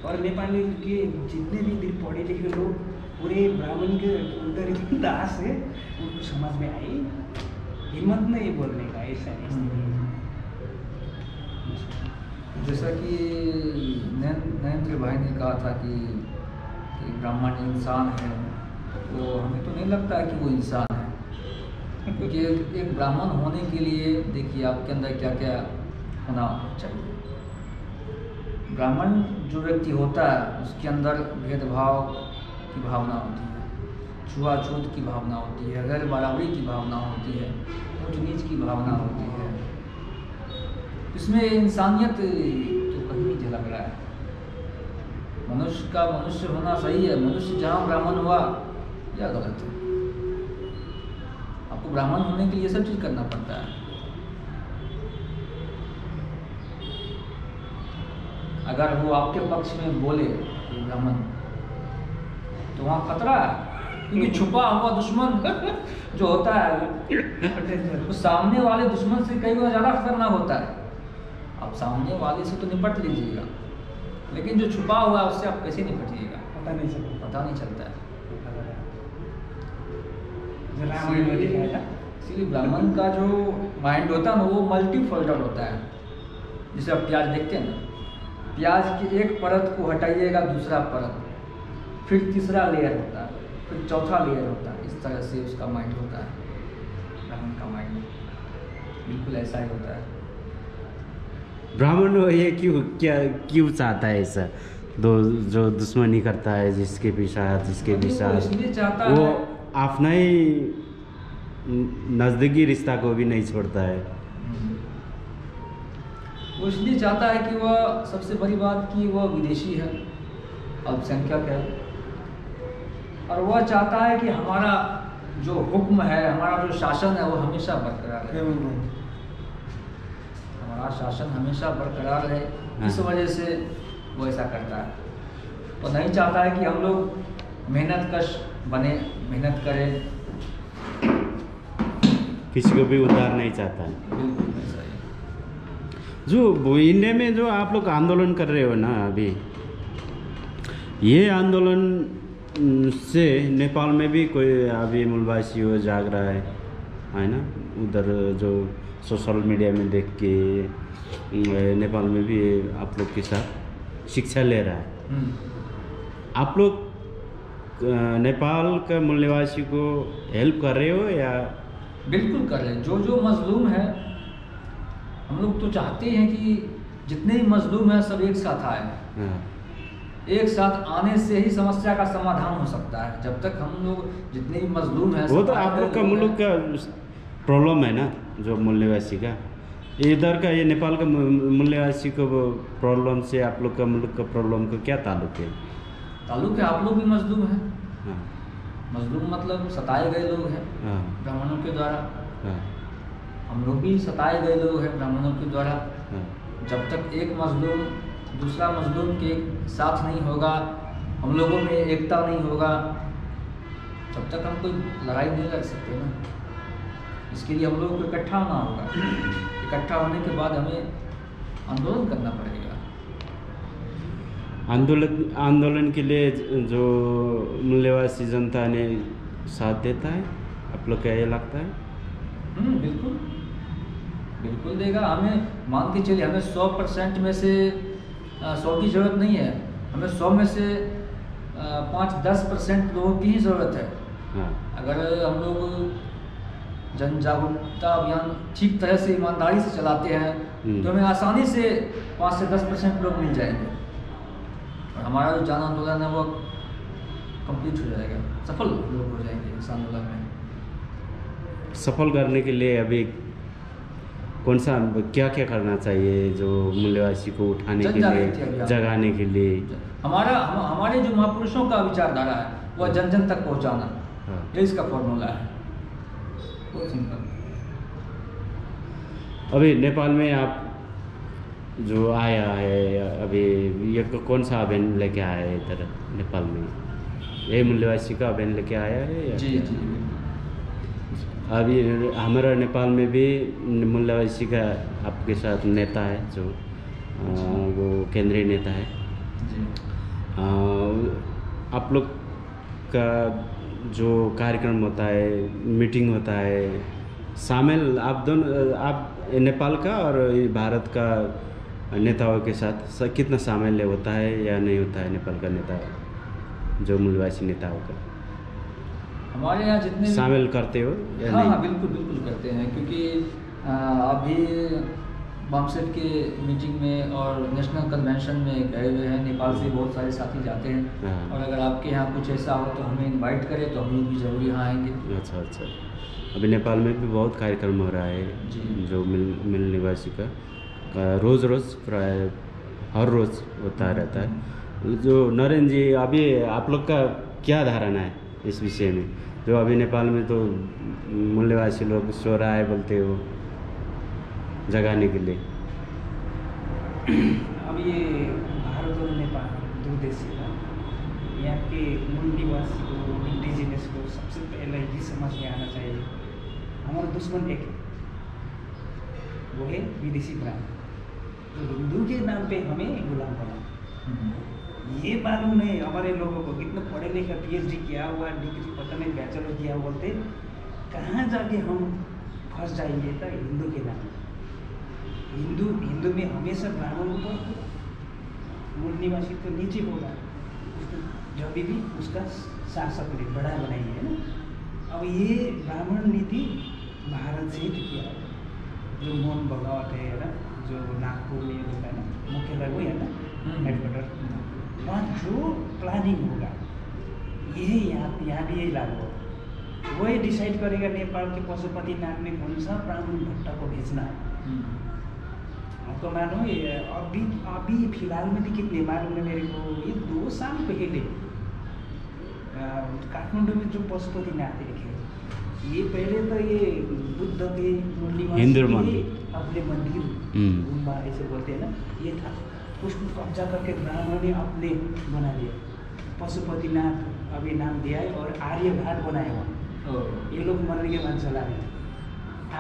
और नेपाल के जितने भी पढ़े लिखे लोग पूरे ब्राह्मण के उधर इतनी दास है, उनको समझ में आई, हिम्मत नहीं बोलने का, ऐसा जैसा कि नरेंद्र भाई ने कहा था कि ब्राह्मण इंसान है, तो हमें तो नहीं लगता है कि वो इंसान है, क्योंकि एक ब्राह्मण होने के लिए देखिए आपके अंदर क्या क्या होना चाहिए। ब्राह्मण जो व्यक्ति होता है उसके अंदर भेदभाव की भावना होती है, छुआछूत की भावना होती है, गैर बराबरी की भावना होती है, ऊंच नीच की भावना होती है। इसमें इंसानियत तो कहीं नहीं झलक रहा है। मनुष्य का मनुष्य होना सही है, मनुष्य जहाँ ब्राह्मण हुआ या गलत है। आपको ब्राह्मण होने के लिए सब चीज़ करना पड़ता है। अगर वो आपके पक्ष में बोले ब्राह्मण, तो वहाँ खतरा है, क्योंकि छुपा हुआ दुश्मन जो होता है वो सामने वाले दुश्मन से कई गुना ज़्यादा खतरनाक होता है। आप सामने वाले से तो निपट लीजिएगा, लेकिन जो छुपा हुआ है उससे आप कैसे निपटिएगा, पता नहीं चलता, पता नहीं चलता है। है इसीलिए ब्राह्मण का जो माइंड होता है ना, वो मल्टी फोल्डर होता है। जैसे आप प्याज देखते हैं ना, प्याज की एक परत को हटाइएगा, दूसरा परत, फिर तीसरा लेयर होता है, फिर चौथा लेयर होता है। इस तरह से उसका माइंड होता है। ब्राह्मण का माइंड बिल्कुल ऐसा ही होता है। ब्राह्मण ये क्यों चाहता है ऐसा, जो दुश्मनी करता है, जिसके भी साथ इसलिए चाहता वो है, अपना ही नज़दीकी रिश्ता को भी नहीं छोड़ता है। वो इसलिए चाहता है कि वह, सबसे बड़ी बात कि वह विदेशी है, अल्पसंख्यक है, और वह चाहता है कि हमारा जो हुक्म है, हमारा जो शासन है, वो हमेशा बरकरार रहे, हमारा शासन हमेशा बरकरार रहे। इस वजह से वो ऐसा करता है। वो नहीं चाहता है कि हम लोग मेहनत कश बने, मेहनत करें, किसी को भी उद्धार नहीं चाहता है। बिल्कुल ऐसा ही। जो इंडिया में जो आप लोग आंदोलन कर रहे हो ना अभी, ये आंदोलन से नेपाल में भी कोई अभी मूलवासी हो जाग रहा है ना, उधर जो सोशल मीडिया में देख के नेपाल में भी आप लोग के साथ शिक्षा ले रहा है। आप लोग नेपाल का मूल निवासी को हेल्प कर रहे हो या? बिल्कुल कर रहे हैं। जो मजलूम है, हम लोग तो चाहते हैं कि जितने भी मजलूम हैं सब एक साथ आए। एक साथ आने से ही समस्या का समाधान हो सकता है। जब तक हम लोग जितने भी मजलूम हैं, वो तो आप लोग का मुल्क का प्रॉब्लम है ना, जो मूल निवासी का, इधर का ये नेपाल का मूल निवासी को प्रॉब्लम से आप लोग का मुल्क का प्रॉब्लम का क्या ताल्लुक है? ताल्लुक है, आप लोग भी मजलूम हैं। हाँ। मजलूम मतलब सताए गए लोग हैं ब्राह्मणों के द्वारा। हम लोग भी सताए गए लोग हैं ब्राह्मणों के द्वारा। जब तक एक मजलूम दूसरा मजलूम के साथ नहीं होगा, हम लोगों में एकता नहीं होगा, तब तक हम कोई लड़ाई नहीं लड़ सकते ना। इसके लिए हम लोगों को इकट्ठा होना होगा। इकट्ठा होने के बाद हमें आंदोलन करना पड़ेगा। आंदोलन के लिए जो मूल्यवासी जनता ने साथ देता है, आप लोग क्या ये लगता है? बिल्कुल बिल्कुल देगा। हमें मान के चलिए, हमें 100% में से 100 की ज़रूरत नहीं है, हमें 100 में से 5-10% लोगों की ही ज़रूरत है। हाँ। अगर हम लोग जन जागरूकता अभियान ठीक तरह से ईमानदारी से चलाते हैं तो हमें आसानी से 5 से 10% लोग मिल जाएंगे और हमारा जो जन आंदोलन है वो कंप्लीट हो जाएगा, सफल लोग हो जाएंगे इस आंदोलन में। सफल करने के लिए अभी कौन सा क्या क्या करना चाहिए जो मूल्यवासी को उठाने के लिए, जगाने के लिए? हमारे जो महापुरुषों का विचारधारा है वह जन जन तक पहुंचाना, ये इसका फॉर्मूला है, बहुत सिंपल। अभी नेपाल में आप जो आया है, अभी ये कौन सा अभियान लेके आया है इधर नेपाल में? ये मूल्यवासी का अभियान लेके आया है या? जी जी। अभी हमारा नेपाल में भी मूल्यवासी का आपके साथ नेता है जो वो केंद्रीय नेता है जी। आप लोग का जो कार्यक्रम होता है, मीटिंग होता है, शामिल आप दोनों, आप नेपाल का और भारत का नेताओं के साथ कितना शामिल होता है या नहीं होता है नेपाल का नेता, जो मूल्यवासी नेताओं का? हमारे यहाँ जितने शामिल करते हो या हाँ नहीं? हाँ बिल्कुल बिल्कुल करते हैं, क्योंकि अभी बामसेट के मीटिंग में और नेशनल कन्वेंशन में गए हुए हैं, नेपाल से बहुत सारे साथी जाते हैं। हाँ। और अगर आपके यहाँ कुछ ऐसा हो तो हमें इनवाइट करें तो हम लोग भी जरूर यहाँ आएंगे। अच्छा अच्छा। अभी नेपाल में भी बहुत कार्यक्रम हो रहा है जी। जो मिल निवासी का रोज़ प्राय हर रोज़ होता रहता है। जो नरेंद्र जी, अभी आप लोग का क्या धारणा है इस विषय में? जो अभी नेपाल में तो मूल्यवासी लोग सो रहा है बोलते हो जगाने के लिए। अब ये भारत और नेपाल दो देश है ना, यहाँ के मूल निवासी को, इंडिजिनस को सबसे पहले ये समझ में आना चाहिए हमारा दुश्मन एक है, वो है विदेशी प्राण, जो हिंदू के नाम पे हमें गुलाम बना। ये मालूम नहीं हमारे लोगों को, कितना पढ़े लिखा PhD किया हुआ, डिग्री पता नहीं बैचलर किया हुआ, बोलते कहाँ जाके हम फंस जाएंगे तो हिंदू के नाम। हिंदू में हमेशा ब्राह्मण ऊपर, मूल निवासी तो नीचे होगा, जब भी उसका शासक ने बड़ा बनाई है ना। अब ये ब्राह्मण नीति भारत से ही किया है, जो मोहन भगवत है ना, जो नागपुर में होता है ना, मुख्यालय वही है ना, हेडक्वार्टर, वहाँ जो प्लानिंग होगा यही यहाँ भी यही लागू होगा। वही डिसाइड करेगा नेपाल के पशुपतिनाथ में कौन सा ब्राह्मण भट्टा को भेजना है। आपको मालूम है अभी फिलहाल में भी कितने मालूम है मेरे को, ये 2 साल पहले काठमांडू में जो पशुपतिनाथ है, ये पहले तो ये बुद्ध के हिंदू मंदिर, अपने मंदिर गुम्बा ऐसे बोलते हैं ना, ये था, उसको कब्जा करके ब्राह्मण ने अपने बना लिया, पशुपतिनाथ अभी नाम दिया है, और आर्य घाट बनाया वहाँ। ये लोग मरने के बाद चला गया,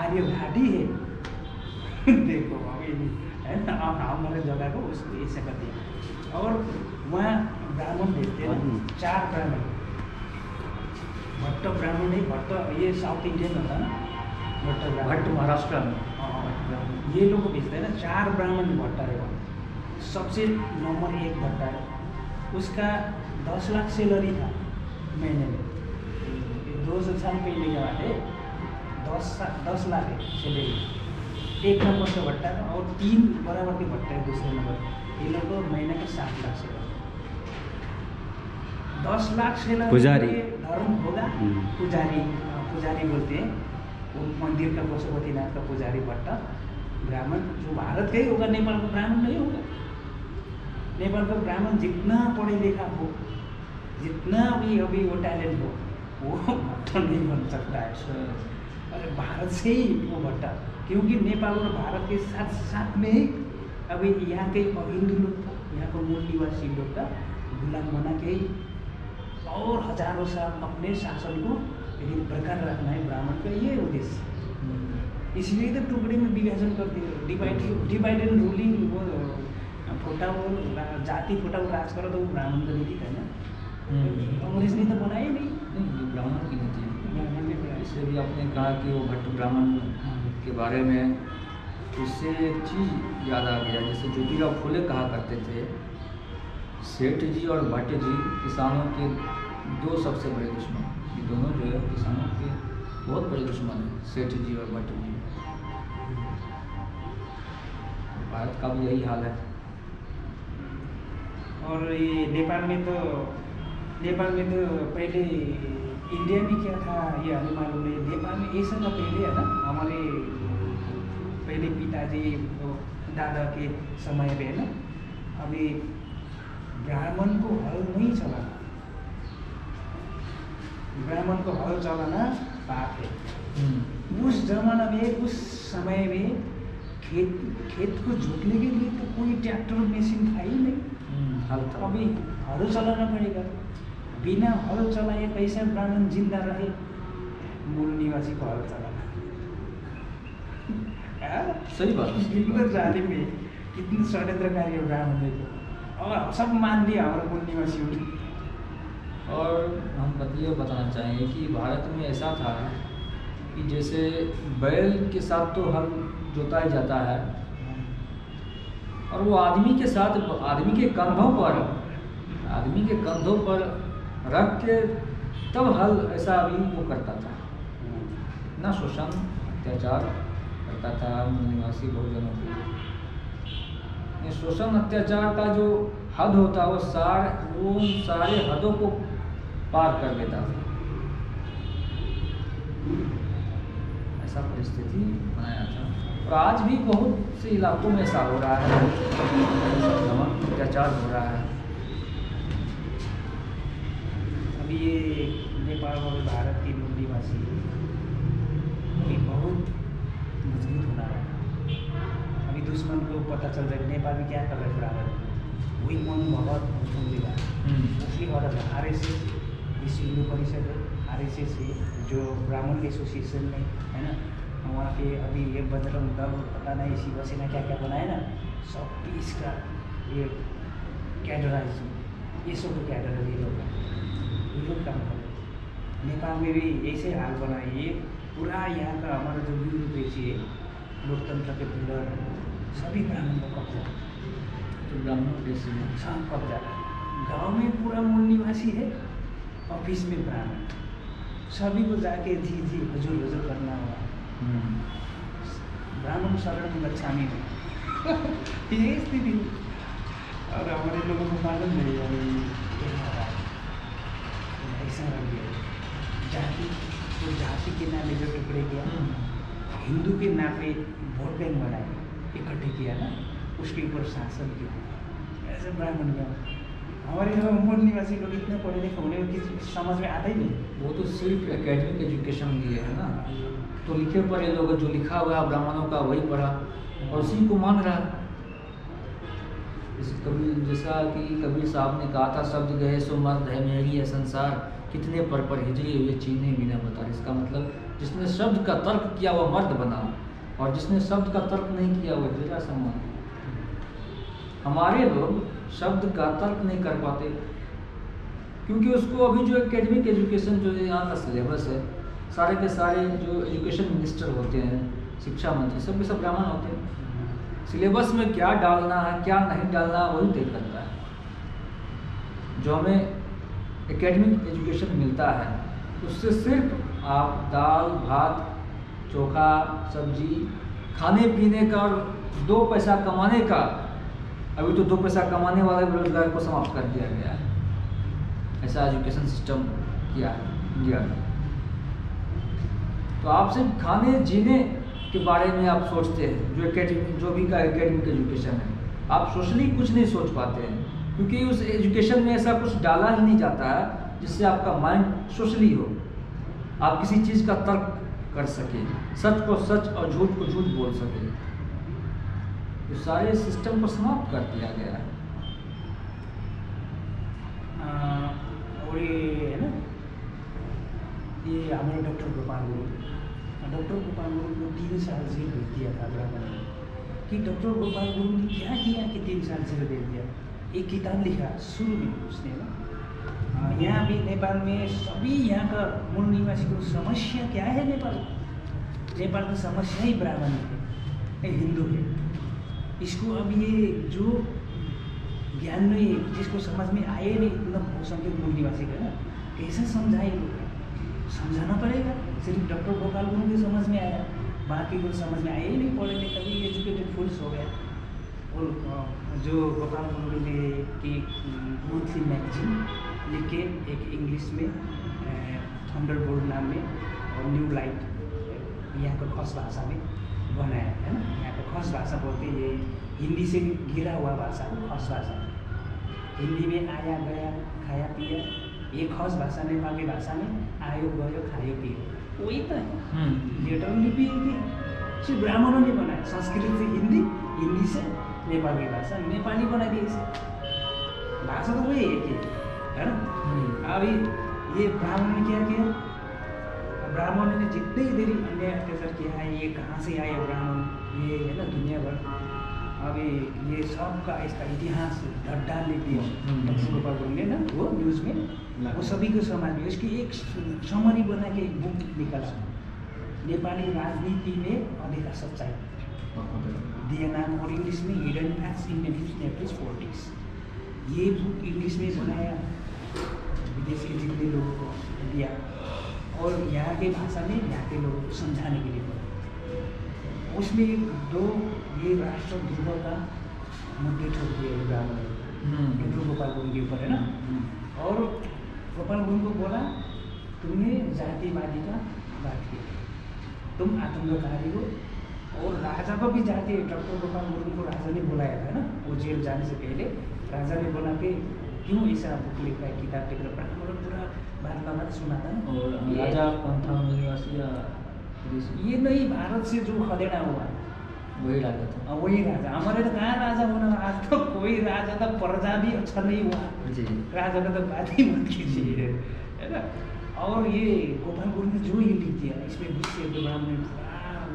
आर्य घाट ही है देखो अभी है ना, हमारे जगह को उसको ऐसा कर दिया। और वहाँ ब्राह्मण देखते हैं ना, 4 ब्राह्मण, भट्ट ब्राह्मण नहीं, भट्ट ये साउथ इंडियन होता है ना, भट्ट महाराष्ट्र में, ये लोग भेजते हैं ना, 4 ब्राह्मण भट्टा है वहाँ। सबसे नंबर 1 भट्टा है, उसका 10 लाख सैलरी था महीने में, 2 साल पहले का बात है, 10 लाख है सैलरी, 1 नंबर का भट्टा था, और 3 बराबर के भट्टा है दूसरे नंबर। ये लोग को महीने के 7 लाख सैलरी, 10 लाख सैलरी, पुजारी धर्म होगा, पुजारी बोलते हैं, वो मंदिर का पशुपतिनाथ का पुजारी भट्टा ब्राह्मण, जो भारत का ही होगा, नेपाल का ब्राह्मण नहीं होगा। नेपाल का ब्राह्मण जितना पढ़े लिखा हो, जितना भी अभी वो टैलेंट हो, वो भट्टा नहीं बन सकता है। अरे भारत से ही वो भट्टा, क्योंकि नेपाल और भारत के साथ में ही अभी यहाँ के हिंदू लोग का, यहाँ को मूल निवासी लोग का गुलाम बना के ही, और हजारों साल अपने शासन को यदि प्रकार रखना है ब्राह्मण का, ये उद्देश्य। इसलिए तो टुकड़े में विभाजन कर दियो, डिवाइड एंड रूलिंग, वो फुटाऊ जाति फुटाऊ राज करो तो वो ब्राह्मण का नीति है ना। अंग्रेज ने तो बनाया नहीं, ये ब्राह्मण की नीति है। ब्राह्मण ने बनाया। इससे भी आपने कहा कि वो भट्ट ब्राह्मण के बारे में, उससे एक चीज़ याद आ गया, जैसे ज्योतिराव फुले कहा करते थे, सेठ जी और भट्ट जी किसानों के दो सबसे बड़े दुश्मन। ये दोनों जो है किसानों के बहुत बड़े दुश्मन हैं, सेठ जी और भट्ट जी। भारत का भी यही हाल है। और ये नेपाल में तो पहले इंडिया में क्या था ये हमें मालूम नहीं। नेपाल में ये सब पहले है ना, हमारे पहले पिताजी तो दादा के समय पे है ना, अभी ब्राह्मण को हल नहीं चलाना, ब्राह्मण को हल चलाना पाप है। उस जमाना में, उस समय में खेत को जोतने के लिए तो कोई ट्रैक्टर मशीन था ही नहीं। हल था। अभी हल चलाना पड़ेगा, बिना हल चलाए कैसे ब्राह्मण जिंदा रहे? मूल निवासी को हल चलाना सही बात है। कितना जालिम है, कितने षड्यंत्रकारी है ब्राह्मण देखो, और सब मान लिया हमारे मूल निवासियों ने। और हम ये बताना चाहेंगे कि भारत में ऐसा था कि जैसे बैल के साथ तो हल जोता ही जाता है, और वो आदमी के साथ, आदमी के कंधों पर रख के तब हल ऐसा भी वो करता था ना, शोषण अत्याचार करता था निवासी बहुजनों पे। ये शोषण अत्याचार का जो हद होता है वो सारे हदों को पार कर देता था। ऐसा परिस्थिति बनाया था, और आज भी बहुत से इलाकों में ऐसा हो रहा है, अत्याचार हो रहा है। अभी ये नेपाल और भारत के मूल निवासी अभी बहुत मजबूत होना है। अभी दुश्मन को पता चल जाए नेपाल में क्या कर रहे हैं ब्राह्मण, वही मनोभाव समझेगा। उसकी और RSS, विश्व हिंदू परिषद है, RSS है जो ब्राह्मण एसोसिएशन में है ना, वहाँ पे अभी ये बजरंग दल, पता नहीं शिवसेना क्या क्या बनाए ना, सब इसका ये कैडराइज, ये सब कैडर है ये लोग काम कर। नेपाल में भी ऐसे हाल बनाइए, पूरा यहाँ का हमारा जो ब्यूरोक्रेसी है, लोकतंत्र के पिलर सभी ब्राह्मण का कब्जा, तो ब्राह्मण देशी में सब कब्जा। गांव में पूरा मूल निवासी है, ऑफिस में ब्राह्मण, सभी को जाके जी हजूर हजूर करना हुआ। ब्राह्मण शरण गच्छामि में ये स्थिति। और हमारे लोगों को मालूम नहीं है ऐसा रह गया। जाति, तो जाति के नाम पे जो टुकड़े किया, हिंदू के नाम पे वोट बैंक बनाए, इकट्ठे किया ना, उसके ऊपर शासन किया। ऐसे ब्राह्मण का हमारे जो मूल निवासी लोग इतने पढ़े लिखे होने की समझ में आता ही नहीं। वो तो सिर्फ एकेडमिक एजुकेशन लिए है ना, तो लिखे पढ़े लोग, जो लिखा हुआ है ब्राह्मणों का वही पढ़ा और उसी को मान रहा। जैसा कि कबीर साहब ने कहा था, शब्द गए सो मर्द है मेरी है संसार, कितने पर हिजरी हुए चीने बिना बता। इसका मतलब जिसने शब्द का तर्क किया वो मर्द बना, और जिसने शब्द का तर्क नहीं किया वो हिजरा सम्मान। हमारे लोग शब्द का तर्क नहीं कर पाते, क्योंकि उसको अभी जो एकेडमिक एजुकेशन जो यहाँ का सिलेबस है, सारे के सारे जो एजुकेशन मिनिस्टर होते हैं, शिक्षा मंत्री, सब के सब ब्राह्मण होते हैं। सिलेबस में क्या डालना है क्या नहीं डालना है वही तय करता है। जो हमें एकेडमिक एजुकेशन मिलता है उससे सिर्फ आप दाल भात चोखा सब्जी खाने पीने का और 2 पैसा कमाने का, अभी तो 2 पैसा कमाने वाले बेरोजगार को समाप्त कर दिया गया है। ऐसा एजुकेशन सिस्टम किया है इंडिया में। तो आप सिर्फ खाने जीने के बारे में आप सोचते हैं, जो भी का एकेडमिक एजुकेशन है, आप सोशली कुछ नहीं सोच पाते हैं, क्योंकि उस एजुकेशन में ऐसा कुछ डाला ही नहीं जाता है जिससे आपका माइंड सोशली हो, आप किसी चीज़ का तर्क कर सके, सच को सच और झूठ को झूठ बोल सके। तो सारे सिस्टम को समाप्त कर दिया गया है। और ये है ना, ये हमारे डॉक्टर डॉक्टर गोपाल गुरुङ को 3 साल जेल भेज दिया था ब्राह्मण ने, कि डॉक्टर गोपाल गुरुङ ने क्या किया कि 3 साल जेल भेज दिया। एक किताब लिखा शुरू में उसने ना, यहाँ भी नेपाल में सभी यहाँ का मूल निवासी को समस्या क्या है नेपाल की समस्या ही ब्राह्मण है, हिंदू है। इसको अब ये जो ज्ञान नहीं, जिसको समझ में आए नहीं, इतना बहुसंख्यक मूल निवासी का ना, कैसे समझाए लोग, समझाना पड़ेगा। सिर्फ डॉक्टर गोपाल गुरुङ के समझ में आया, बाकी को समझ में आया ही नहीं, पढ़े नहीं, कभी एजुकेटेड फुल्स हो गया। और जो गोपाल गुरुङ ने एक मंथली मैगजीन लिख के एक इंग्लिश में थंडरबोल्ट नाम में और न्यू लाइट यहाँ को खस भाषा में बनाया है ना। यहाँ को खस भाषा बोलते ये हिंदी से घिरा हुआ भाषा, खस भाषा। हिंदी में आया गया खाया पिया, ये खस भाषा नेपाली भाषा में आयो गयो खायो पियो, वही तो है। लेटर लिपि सिर्फ ब्राह्मणों ने बनाया, संस्कृत से हिंदी, हिंदी से नेपाली भाषा, नेपाली बना दिए इसे। भाषा तो वही है ना। अभी ये ब्राह्मण ने क्या किया, ब्राह्मणों ने जितने ही देरी अन्याय अत्याचार किया है, ये कहाँ से आए ब्राह्मण, ये है ना दुनिया भर। अभी ये सब का इसका इतिहास ढड्ढा लिख दिया डॉक्टर गोपाल गुरुङ ने ना, वो न्यूज़ में वो सभी को समाज में इसकी एक समरी बना के एक बुक निकाला, नेपाली राजनीति में अधिकार सच्चाई दिया नाम, और इंग्लिश में hidden facts in Nepalese politics. ये बुक इंग्लिश में बनाया, विदेश के जितने लोगों को दिया, और यहाँ के भाषा में यहाँ के लोगों को समझाने के लिए बोला। उसमें 2 ये राष्ट्रद्रोह का मुद्दे ठोक दिए ब्राह्मण डॉक्टर गोपाल गुरुङ के ऊपर है ना। और गोपाल गुरुङ को बोला तुमने जातिवादी का बात किया, तुम आतंककारी हो। और राजा को भी जाति, डॉक्टर गोपाल गुरुङ को राजा ने बुलाया था ना, वो जेल जाने से पहले राजा ने बोला कि क्यों ऐसा बुक लिखा है, किताब लिख रहा, ब्राह्मण पूरा बात सुना था ना। और राजा कौन था, निवासी या ये नहीं, भारत से जो खदेड़ा हुआ वही राजा था। वही राजा, हमारे तो कहाँ राजा होना, आज तो कोई राजा का प्रजा भी अच्छा नहीं हुआ जी। राजा का तो बात ही मत कीजिए, है ना। और ये गोपाल गुरुङ ने जो ये लिख दिया, इसमें गुस्से ब्राह्मण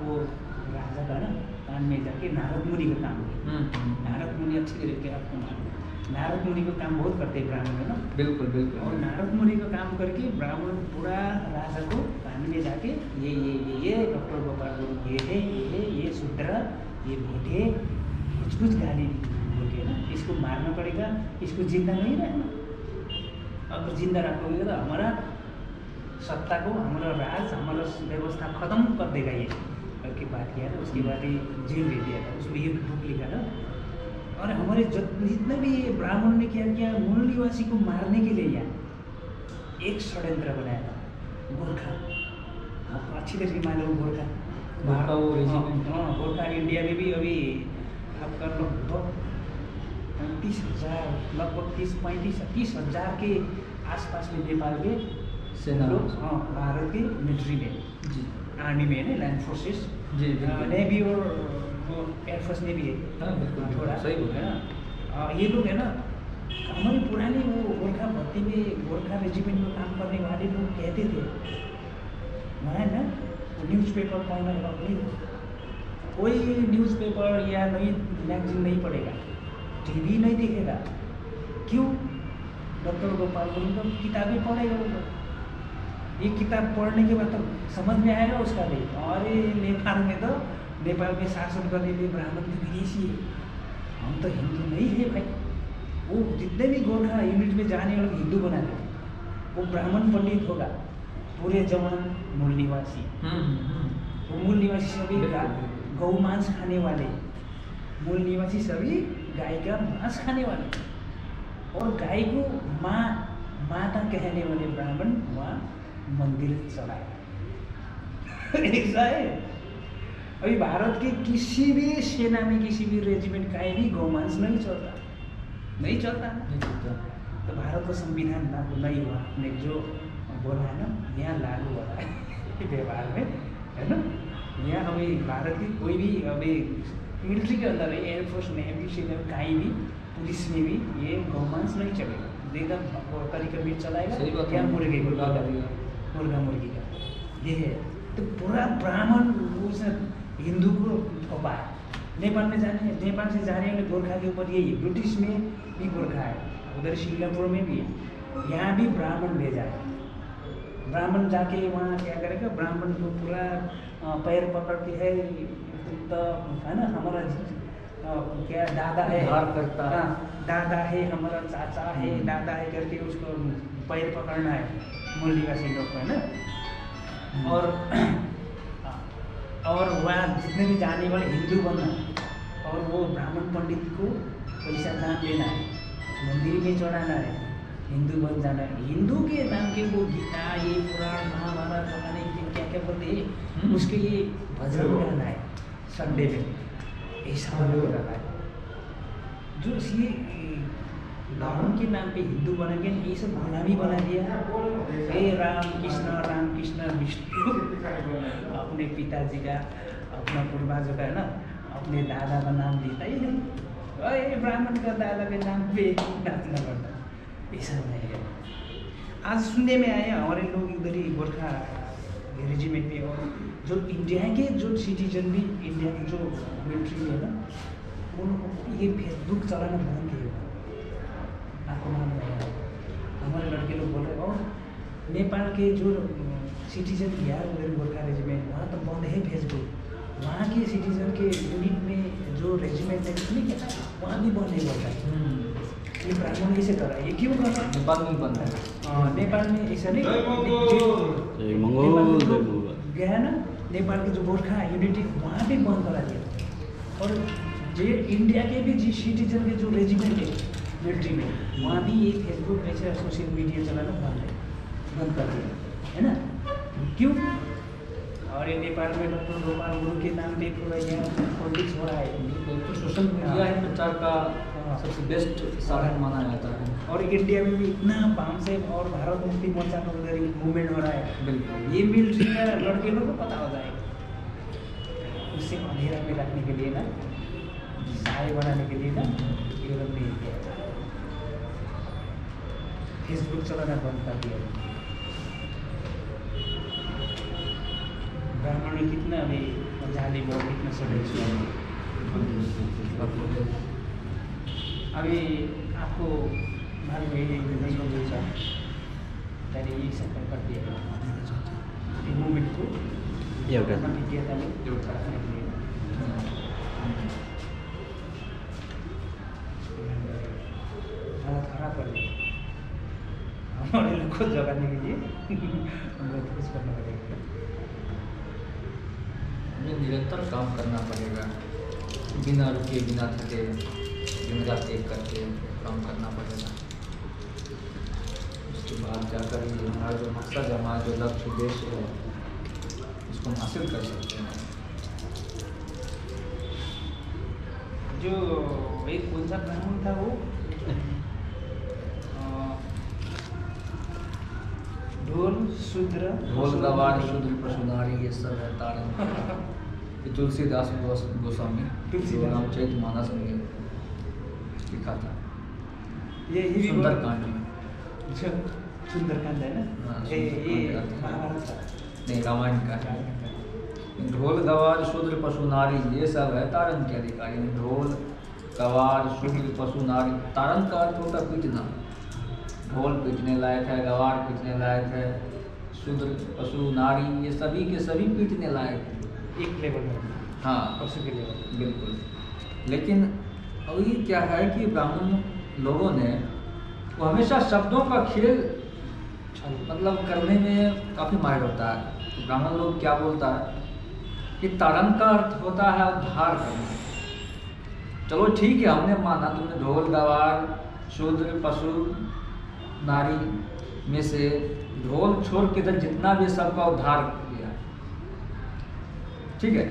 वो राजा का ना कान में जाके नारद मुनि का काम किया। नारद मुनि अच्छे तरीके आपको मालूम, नारद मुनि का काम बहुत करते हैं ब्राह्मण है ना। बिल्कुल बिल्कुल। और नारद मुनि का काम करके ब्राह्मण पूरा राजा को कान में जाके ये डॉक्टर गोपाल गुरुङ ये है, ये शूद्र, ये भोटे, कुछ गाली बोल के ना, इसको मारना पड़ेगा, इसको जिंदा नहीं रहना। अगर जिंदा रखोगे तो हमारा सत्ता को, हमारा राज, हमारा व्यवस्था खत्म कर देगा ये करके बात किया था। उसके बाद ये जेल दे दिया था, उसमें ये बुक लिखा था। और हमारे जितने भी ब्राह्मण ने क्या किया, मूल निवासी को मारने के लिए यहाँ एक षड्यंत्र बनाया था। गोरखा, आपको अच्छी तरह से मालूम गोरखा, वो रेजिमेंट। हाँ, गोरखा इंडिया में भी अभी आपका लगभग 35,000, लगभग 30-35,000 के आसपास में नेपाल के सेना लोग, हाँ, भारत के मिलिट्री में, जी, आर्मी में है, लैंड फोर्सेस, जी, नेवी और एयरफोर्स ने भी है। हाँ बिल्कुल, थोड़ा सही बोल है ना। ये लोग है ना, हमारे पुराने वो गोरखा भर्ती में, गोरखा रेजिमेंट में काम करने वाले लोग कहते थे वहाँ ना न्यूज़पेपर पढ़ना अलाउड नहीं हो, कोई न्यूज़पेपर या नई मैगजीन नहीं पढ़ेगा, टीवी नहीं दिखेगा। क्यों? डॉक्टर गोपाल गुरुङ का किताबें पढ़ेगा वो। ये किताब पढ़ने के बाद तो समझ में आएगा उसका भी, अरे नेपाल में शासन करने लिए ब्राह्मण तो विदेशी है, हम तो हिंदू नहीं है भाई। वो जितने भी गोरखा यूनिट में जाने वाले हिंदू बना दे, वो ब्राह्मण पंडित होगा, पूरे जवान मूल निवासी। वो मूल निवासी सभी गौ मांस खाने वाले, मूल निवासी सभी गाय का मांस खाने वाले, और गाय को माता कहने वाले ब्राह्मण वहाँ मंदिर चलाए। ऐसा है। अभी भारत के किसी भी सेना में, किसी भी रेजिमेंट का भी गौमांस नहीं चलता, नहीं चलता। तो भारत का संविधान लागू नहीं हुआ, आपने जो बोला है ना, यहाँ लागू हो रहा है व्यवहार में, है ना। यहाँ अभी भारत की कोई भी अभी मिलिट्री के अंदर है, एयरफोर्स, नेवी, सेना, कहीं भी, पुलिस में भी ये गौमांस नहीं चलेगा। देखा बकरी का मीट चलाएगा या मुर्गी, मुर्गा मुर्गी का, ये है। तो पूरा ब्राह्मण उस हिंदू को थोपा है। नेपाल में जाने, नेपाल से जा रहे हैं गोरखा के ऊपर यही, ब्रिटिश में भी गोरखा है, उधर सिंगापुर में भी है, यहाँ भी ब्राह्मण भेजा है। ब्राह्मण जाके वहाँ क्या करेगा, ब्राह्मण को पूरा पैर पकड़ के है तो है ना, हमारा क्या दादा है, करता है, दादा है हमारा, चाचा है, दादा है करके उसको पैर पकड़ना है मुरलीवासी लोग को, है ना। और वहाँ जितने भी जाने वाले हिंदू बनना, और वो ब्राह्मण पंडित को पैसा दान देना है, मंदिर में चढ़ाना है, हिंदू बन जाना है। हिंदू के नाम के वो गीता, ये पुराण, महाभारत, पता नहीं क्या क्या बोलते हैं, उसके ये भजन गाना है संडे में, ऐसा करना है। जो ये धर्म के नाम पे हिंदू बना के ये सब गुलामी बना दिया। हे राम कृष्ण विष्णु, अपने पिताजी का, अपना पूर्वजों का, है ना, अपने दादा का नाम देता ही नहीं, अरे ब्राह्मण का दादा के नाम पे नाचना पड़ता, ऐसा नहीं है। आज सुनने में आया हमारे लोग इधर ही गोरखा रेजिमेंट में, और जो इंडिया के जो सिटीजन भी, इंडिया के जो मिलिट्री में है ना, उनको ये फेसबुक चलाना बंद किया, आपको मालूम है। हमारे लड़के लोग बोल रहे, और नेपाल के जो सिटीजन गया उधर गोरखा रेजिमेंट, वहाँ तो बंद है फेसबुक। वहाँ के सिटीजन के यूनिट में जो रेजिमेंट है नहीं क्या, वहाँ भी बंद नहीं होता है। ये ब्राह्मण कैसे कर रहा है, ये क्यों कर रहा है? नेपाल में बंद है। नेपाल में ऐसा नहीं गया है ना, नेपाल के जो गोरखा यूनिटी वहाँ भी बंद करा दिया। और जो इंडिया के भी जी सिटीजन के जो रेजिमेंट है मिलिट्री में, वहाँ भी ये फेसबुक ऐसे सोशल मीडिया चलाना बंद कर दिया, है ना। क्यों? और ये नेपाल में डॉक्टर गोपाल गुरु के नाम पे पूरा यहाँ पॉलिटिक्स हो रहा है। तो सोशल मीडिया है प्रचार का सबसे बेस्ट साधन माना जाता है। और इंडिया में भी इतना बांस है, और भारत मुक्ति मोर्चा का उधर मूवमेंट हो रहा है। बिल्कुल, ये मिलिट्री का लड़के लोग को पता हो जाएगा, उससे अंधेरा में रखने के लिए ना, सारे बनाने के लिए ना, ये लोग नहीं किया, फेसबुक चलाना बंद कर दिया। ब्राह्मण में कितना अभी जाली बहुत कितना सड़े। अभी आपको मालूम है ये सब कर दिया मूवमेंट को किया था रखने के लिए। हालत खराब कर दिया हमारे लोग को जगाने के लिए, बहुत कुछ करना पड़ेगा, हमें निरंतर काम करना पड़ेगा, बिना रुके बिना थके, दिन रात एक करके काम करना पड़ेगा। उसके बाद जाकर ही हमारा जो मकसद है, हमारा जो लक्ष्य उद्देश्य है, उसको हम हासिल कर सकते हैं। जो एक कौन सा ब्राह्मण था वो ढोल गवार शूद्र पशुनारी, ये सब है तारण। ये तुलसीदास गोस्वामी नाम चैतमानस में लिखा था, ये सुंदरकांड में। सुंदरकांड है ना, हाँ, ये महाभारत का नहीं, रामायण का है। ढोल गवार शूद्र पशुनारी, ये सब है तारण के अधिकारी। ढोल गवार शूद्र पशुनारी, तारण का अर्थ होता पीटना। ढोल पीटने लायक है, गवार पीटने लायक है, शूद्र पशु नारी, ये सभी के सभी पीटने लायक है, एक लेवल में। हाँ, पशु के लेवल, बिल्कुल। लेकिन अभी क्या है कि ब्राह्मण लोगों ने वो हमेशा शब्दों का खेल मतलब करने में काफ़ी माहिर होता है। तो ब्राह्मण लोग क्या बोलता है कि तारण का अर्थ होता है उद्धार करना। चलो ठीक है, हमने माना तुमने ढोल गवार शूद्र पशु नारी में से ढोल छोड़ के तक जितना भी सबका उद्धार किया, ठीक है,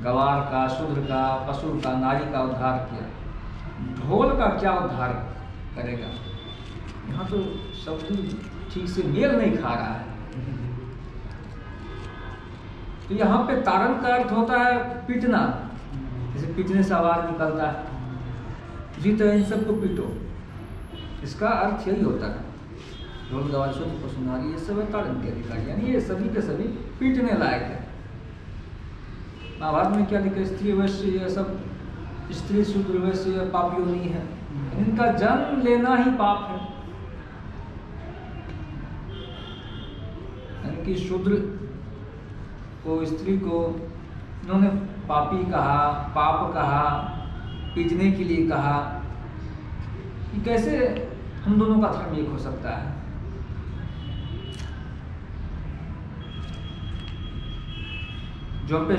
गवार का, शूद्र का, पशु का, नारी का उद्धार किया, ढोल का क्या उद्धार करेगा? यहाँ तो शब्द ठीक से मेल नहीं खा रहा है। तो यहाँ पे तारण का अर्थ होता है पीटना, जैसे पीटने से आवाज निकलता है, जी तो इन सबको पीटो, इसका अर्थ यही होता है। ढोल गवाल शुद्ध पशुनारी, ये सब है तारण के अधिकारी, यानी ये सभी के सभी पीटने लायक है। महाभारत में क्या लिखा, स्त्री वैश्य ये सब, स्त्री शूद्र वैश्य पापियों नहीं है, इनका जन्म लेना ही पाप है। यानी कि शूद्र को, स्त्री को इन्होंने पापी कहा, पाप कहा, पीटने के लिए कहा। कि कैसे हम दोनों का धर्म एक हो सकता है? जो हम पे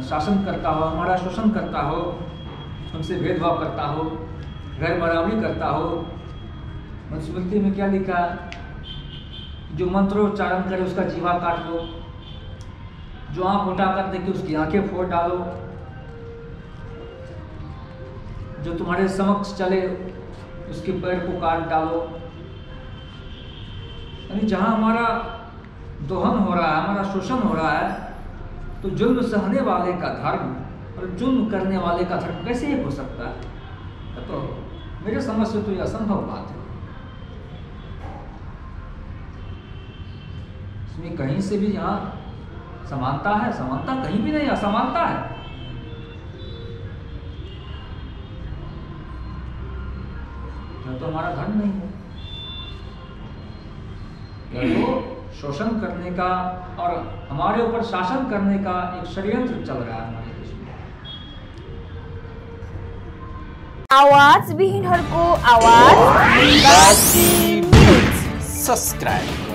शासन करता हो, हमारा शोषण करता हो, हमसे भेदभाव करता हो, गैर बराबरी करता हो। मनुस्मृति में क्या लिखा, जो मंत्रोच्चारण करे उसका जीवा काट लो, जो आंख उठा कर देखे उसकी आंखें फोड़ डालो, जो तुम्हारे समक्ष चले उसके पैर को काट डालो। यानी जहां हमारा दोहन हो रहा है, हमारा शोषण हो रहा है, तो जुल्म सहने वाले का धर्म और जुल्म करने वाले का धर्म कैसे एक हो सकता है? तो मेरे समझ से तो यह असंभव बात है। इसमें कहीं से भी यहाँ समानता है? समानता कहीं भी नहीं, असमानता है। तो हमारा धर्म नहीं है, यह तो शोषण करने का और हमारे ऊपर शासन करने का एक षड्यंत्र चल रहा है हमारे देश में। आवाज विहीनहरूको आवाज, सब्सक्राइब